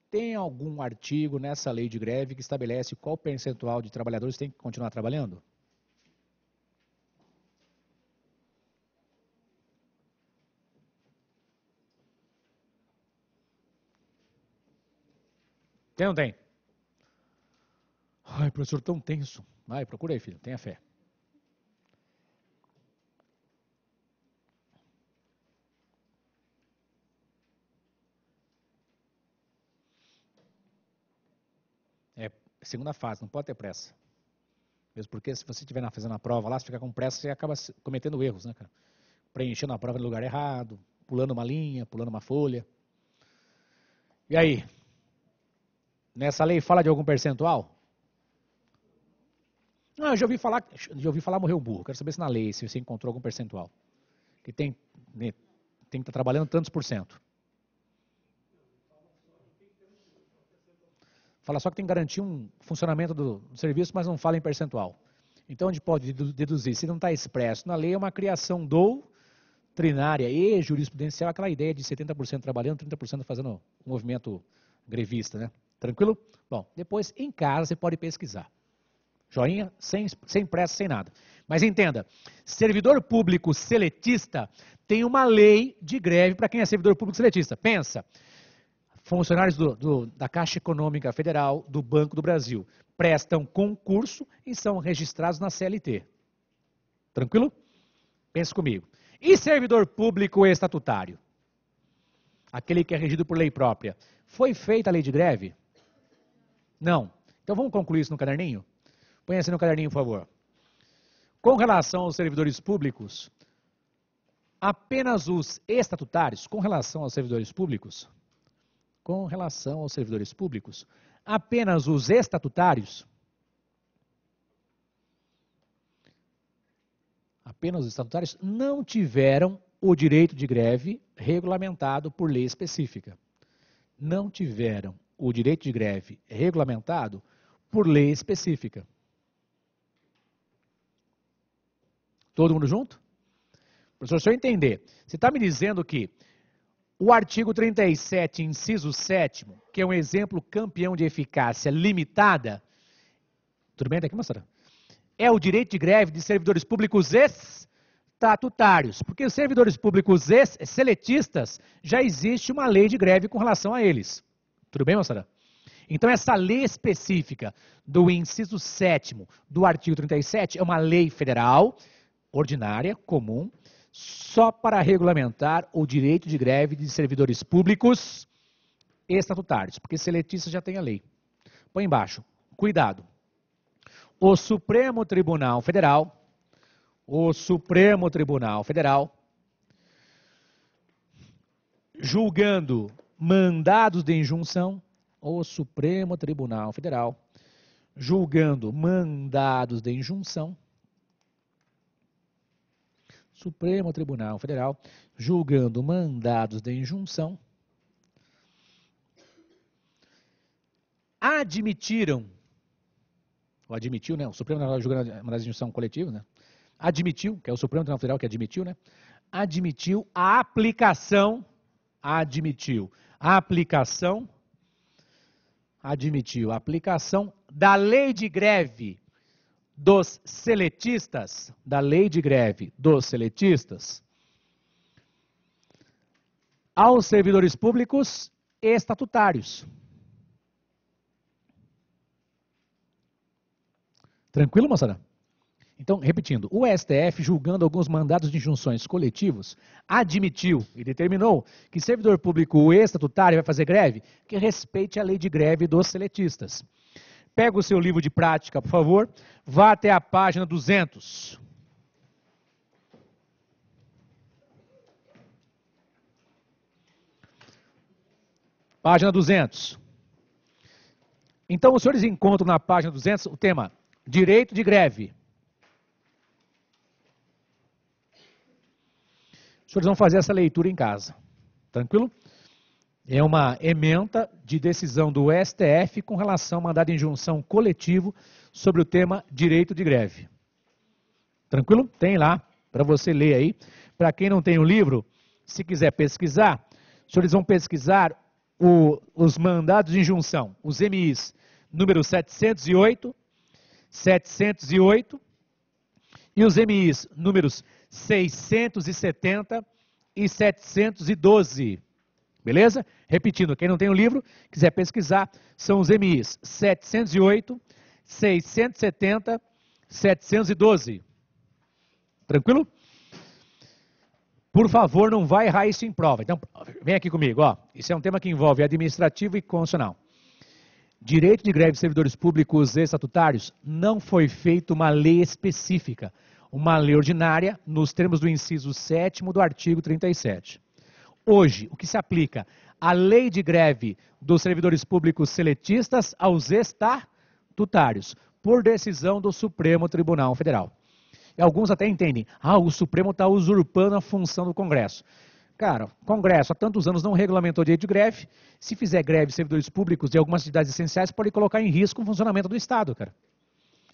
Tem algum artigo nessa lei de greve que estabelece qual percentual de trabalhadores tem que continuar trabalhando? Tem ou não tem? Ai, professor, tão tenso. Vai, procura aí, filho, tenha fé. É segunda fase, não pode ter pressa. Mesmo porque se você estiver fazendo a prova lá, se ficar com pressa, você acaba cometendo erros, né, cara? Preenchendo a prova no lugar errado, pulando uma linha, pulando uma folha. E aí? Nessa lei fala de algum percentual? Não, eu já ouvi falar morreu um burro. Quero saber se na lei, se você encontrou algum percentual. Que tem que estar trabalhando tantos por cento. Fala só que tem que garantir um funcionamento do serviço, mas não fala em percentual. Então a gente pode deduzir, se não está expresso na lei, é uma criação doutrinária e jurisprudencial, aquela ideia de 70% trabalhando, 30% fazendo um movimento grevista, né? Tranquilo? Bom, depois em casa você pode pesquisar. Joinha, sem pressa, sem nada. Mas entenda, servidor público seletista tem uma lei de greve para quem é servidor público seletista. Pensa, funcionários da Caixa Econômica Federal, do Banco do Brasil, prestam concurso e são registrados na CLT. Tranquilo? Pensa comigo. E servidor público estatutário? Aquele que é regido por lei própria. Foi feita a lei de greve? Não. Então vamos concluir isso no caderninho? Põe assim no caderninho, por favor. Com relação aos servidores públicos, apenas os estatutários, com relação aos servidores públicos, apenas os estatutários, não tiveram o direito de greve regulamentado por lei específica. Não tiveram o direito de greve regulamentado por lei específica. Todo mundo junto? Professor, se eu entender, você está me dizendo que o artigo 37, inciso 7º, que é um exemplo campeão de eficácia limitada, tudo bem até aqui, moçada? É o direito de greve de servidores públicos estatutários, porque os servidores públicos seletistas, já existe uma lei de greve com relação a eles. Tudo bem, moçada? Então, essa lei específica do inciso 7º do artigo 37 é uma lei federal, ordinária, comum, só para regulamentar o direito de greve de servidores públicos estatutários, porque seletista já tem a lei. Põe embaixo, cuidado. O Supremo Tribunal Federal, julgando mandados de injunção, julgando mandados de injunção, Supremo Tribunal Federal, julgando mandados de injunção, admitiram, né? O Supremo Tribunal julgando mandados de injunção coletivos, né? Admitiu, que é o Supremo Tribunal Federal que admitiu, né? Admitiu a aplicação da lei de greve dos seletistas, aos servidores públicos estatutários. Tranquilo, moçada? Então, repetindo, o STF, julgando alguns mandados de injunções coletivos, admitiu e determinou que servidor público estatutário vai fazer greve que respeite a lei de greve dos seletistas. Pega o seu livro de prática, por favor, vá até a página 200. Página 200. Então, os senhores encontram na página 200 o tema direito de greve. Os senhores vão fazer essa leitura em casa. Tranquilo? É uma ementa de decisão do STF com relação ao mandado de injunção coletivo sobre o tema direito de greve. Tranquilo? Tem lá para você ler aí. Para quem não tem o livro, se quiser pesquisar, os senhores vão pesquisar os mandados de injunção, os MIs, número 708, 708 e os MIs, números 670 e 712. Beleza? Repetindo, quem não tem o livro, quiser pesquisar, são os MIs 708, 670, 712. Tranquilo? Por favor, não vai errar isso em prova. Então, vem aqui comigo, ó. Isso é um tema que envolve administrativo e constitucional. Direito de greve de servidores públicos estatutários não foi feita uma lei específica, uma lei ordinária, nos termos do inciso 7º do artigo 37. Hoje, o que se aplica? A lei de greve dos servidores públicos seletistas aos estatutários, por decisão do Supremo Tribunal Federal. E alguns até entendem, o Supremo está usurpando a função do Congresso. Cara, o Congresso há tantos anos não regulamentou o direito de greve. Se fizer greve de servidores públicos de algumas atividades essenciais, pode colocar em risco o funcionamento do Estado, cara.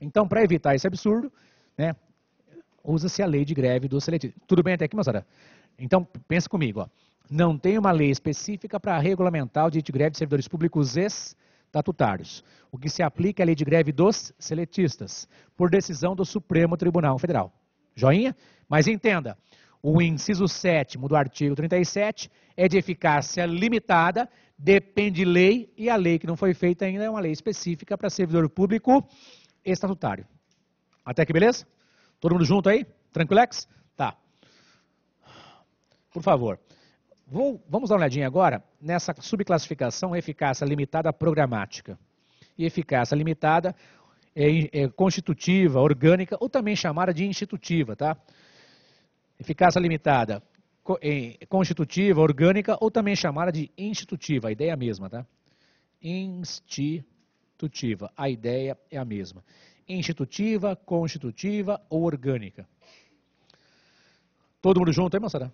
Então, para evitar esse absurdo, né, usa-se a lei de greve do seletivo. Tudo bem até aqui, moçada? Então, pensa comigo, ó. Não tem uma lei específica para regulamentar o direito de greve de servidores públicos estatutários. O que se aplica é a lei de greve dos seletistas, por decisão do Supremo Tribunal Federal. Joinha? Mas entenda, o inciso 7º do artigo 37 é de eficácia limitada, depende de lei, e a lei que não foi feita ainda é uma lei específica para servidor público estatutário. Até aqui, beleza? Todo mundo junto aí? Tranquilex? Tá. Por favor. Vamos dar uma olhadinha agora nessa subclassificação eficácia limitada programática. E eficácia limitada constitutiva, orgânica, ou também chamada de institutiva, tá? Eficácia limitada constitutiva, orgânica, ou também chamada de institutiva, a ideia é a mesma, tá? Institutiva, a ideia é a mesma. Institutiva, constitutiva ou orgânica. Todo mundo junto aí, moçada?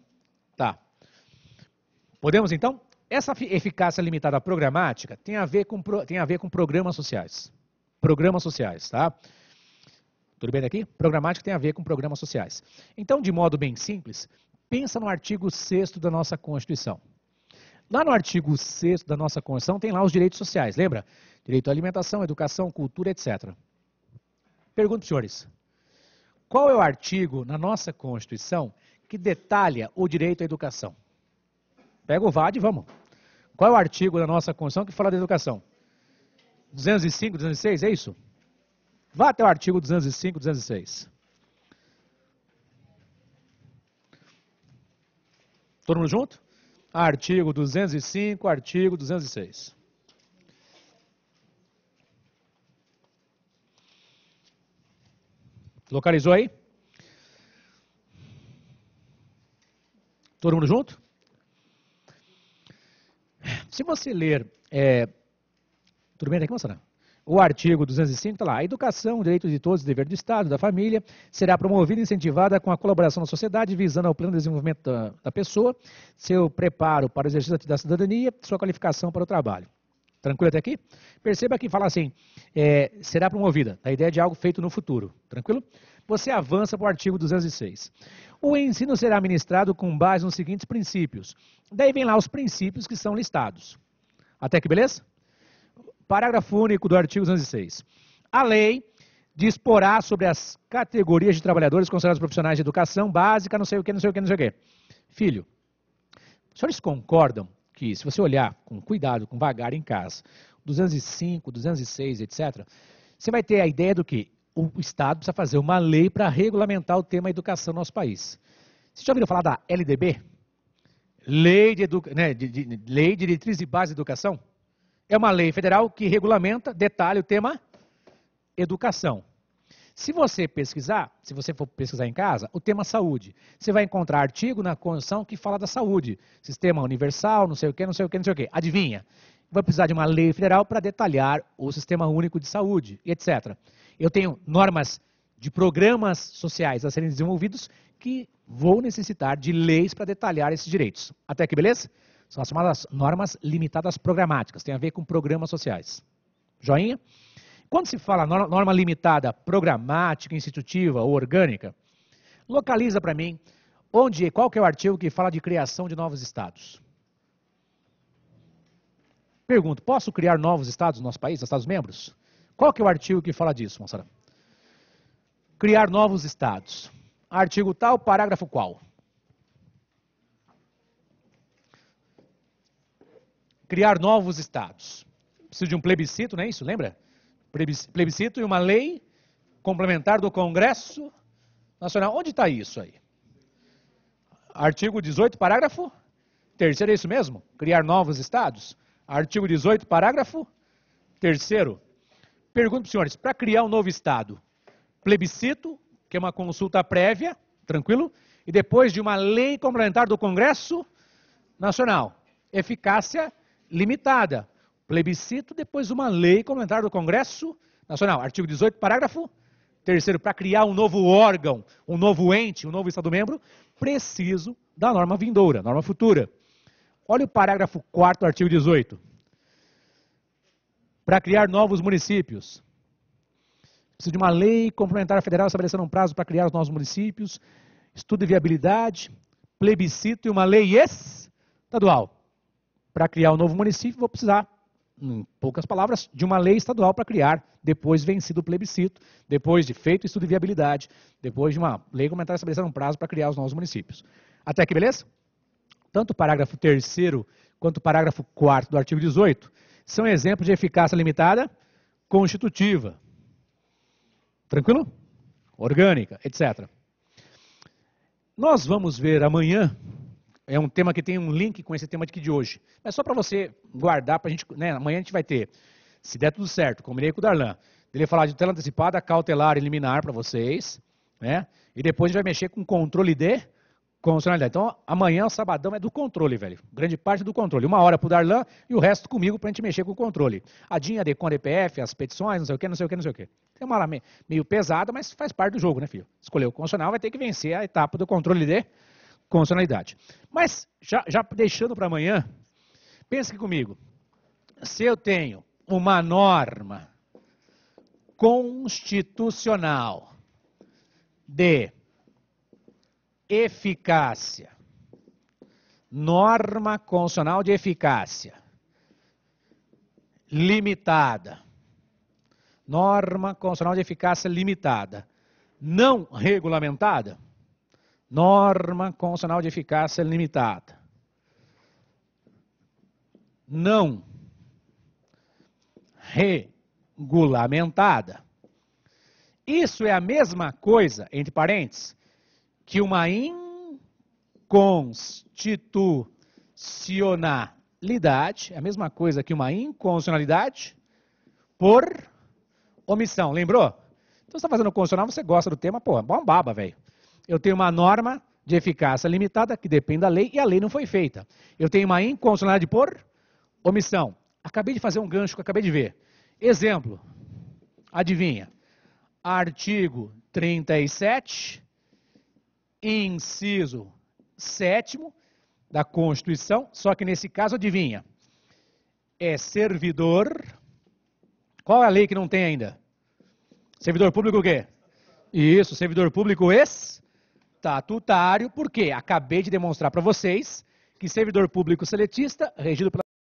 Tá. Podemos, então? Essa eficácia limitada programática tem a ver com programas sociais. Programas sociais, tá? Tudo bem daqui? Programática tem a ver com programas sociais. Então, de modo bem simples, pensa no artigo 6º da nossa Constituição. Lá no artigo 6º da nossa Constituição tem lá os direitos sociais, lembra? Direito à alimentação, educação, cultura, etc. Pergunto para os senhores, qual é o artigo na nossa Constituição que detalha o direito à educação? Pega o VAD e vamos. Qual é o artigo da nossa Constituição que fala da educação? 205, 206, é isso? Vá até o artigo 205, 206. Todo mundo junto? Artigo 205, artigo 206. Localizou aí? Todo mundo junto? Se você ler, tudo bem aqui, moçada? O artigo 205 está lá. A educação, o direito de todos, o dever do Estado, da família, será promovida e incentivada com a colaboração da sociedade, visando ao pleno desenvolvimento da pessoa, seu preparo para o exercício da cidadania, sua qualificação para o trabalho. Tranquilo até aqui? Perceba que fala assim, será promovida, a ideia de algo feito no futuro. Tranquilo? Você avança para o artigo 206. O ensino será ministrado com base nos seguintes princípios. Daí vem lá os princípios que são listados. Até aqui, beleza? Parágrafo único do artigo 206. A lei disporá sobre as categorias de trabalhadores considerados profissionais de educação básica, não sei o que, não sei o que, não sei o que. Filho, os senhores concordam que, se você olhar com cuidado, com vagar em casa, 205, 206, etc., você vai ter a ideia do que o Estado precisa fazer uma lei para regulamentar o tema educação no nosso país. Vocês já ouviram falar da LDB? Lei Lei de Diretriz e Base de Educação? É uma lei federal que regulamenta, detalha o tema educação. Se você for pesquisar em casa, o tema saúde, você vai encontrar artigo na Constituição que fala da saúde. Sistema universal, não sei o quê, não sei o quê, não sei o quê. Adivinha? Vai precisar de uma lei federal para detalhar o Sistema Único de Saúde, etc. Eu tenho normas de programas sociais a serem desenvolvidos que vou necessitar de leis para detalhar esses direitos. Até aqui, beleza? São as chamadas normas limitadas programáticas, tem a ver com programas sociais. Joinha? Quando se fala norma limitada programática, institutiva ou orgânica, localiza para mim qual que é o artigo que fala de criação de novos estados. Pergunto, posso criar novos estados no nosso país, estados-membros? Qual que é o artigo que fala disso, moçada? Criar novos estados. Artigo tal, parágrafo qual? Criar novos estados. Precisa de um plebiscito, não é isso? Lembra? Plebiscito e uma lei complementar do Congresso Nacional. Onde está isso aí? Artigo 18, parágrafo 3º, é isso mesmo? Criar novos estados? Artigo 18, parágrafo 3º. Pergunto para os senhores, para criar um novo estado, plebiscito, que é uma consulta prévia, tranquilo? E depois de uma lei complementar do Congresso Nacional. Eficácia limitada. Plebiscito, depois uma lei complementar do Congresso Nacional. Artigo 18, parágrafo 3º. Para criar um novo órgão, um novo ente, um novo Estado-membro, preciso da norma vindoura, norma futura. Olha o parágrafo 4º do artigo 18. Para criar novos municípios. Precisa de uma lei complementar federal estabelecendo um prazo para criar os novos municípios, estudo de viabilidade, plebiscito e uma lei estadual. Para criar um novo município, vou precisar, em poucas palavras, de uma lei estadual para criar, depois vencido o plebiscito, depois de feito o estudo de viabilidade, depois de uma lei complementar estabelecendo um prazo para criar os novos municípios. Até aqui, beleza? Tanto o parágrafo 3º quanto o parágrafo 4º do artigo 18 são exemplos de eficácia limitada constitutiva. Tranquilo? Orgânica, etc. Nós vamos ver amanhã, é um tema que tem um link com esse tema aqui de hoje. É só para você guardar, para a gente, né, amanhã a gente vai ter, se der tudo certo, combinei com o Darlan, ele vai falar de tutela antecipada, cautelar e liminar para vocês, né? E depois a gente vai mexer com controle de constitucionalidade. Então, amanhã, o sabadão, é do controle, velho. Grande parte do controle. 1 hora pro Darlan e o resto comigo pra gente mexer com o controle. A DIN, a DECON, a DPF, as petições, não sei o que, não sei o que, não sei o que. Tem uma aula meio pesada, mas faz parte do jogo, né, filho? Escolher o constitucional vai ter que vencer a etapa do controle de constitucionalidade. Mas, já deixando para amanhã, pense aqui comigo. Se eu tenho uma norma constitucional de eficácia, norma constitucional de eficácia limitada, norma constitucional de eficácia limitada, não regulamentada, norma constitucional de eficácia limitada, não regulamentada. Isso é a mesma coisa, entre parênteses, que uma inconstitucionalidade, é a mesma coisa que uma inconstitucionalidade por omissão. Lembrou? Então você está fazendo constitucional, você gosta do tema, pô, bom baba, velho. Eu tenho uma norma de eficácia limitada que depende da lei e a lei não foi feita. Eu tenho uma inconstitucionalidade por omissão. Acabei de fazer um gancho que eu acabei de ver. Exemplo, adivinha? Artigo 37, inciso 7º da Constituição, só que nesse caso, adivinha? É servidor. Qual é a lei que não tem ainda? Servidor público o quê? Isso, servidor público estatutário, porque acabei de demonstrar para vocês que servidor público seletista, regido pela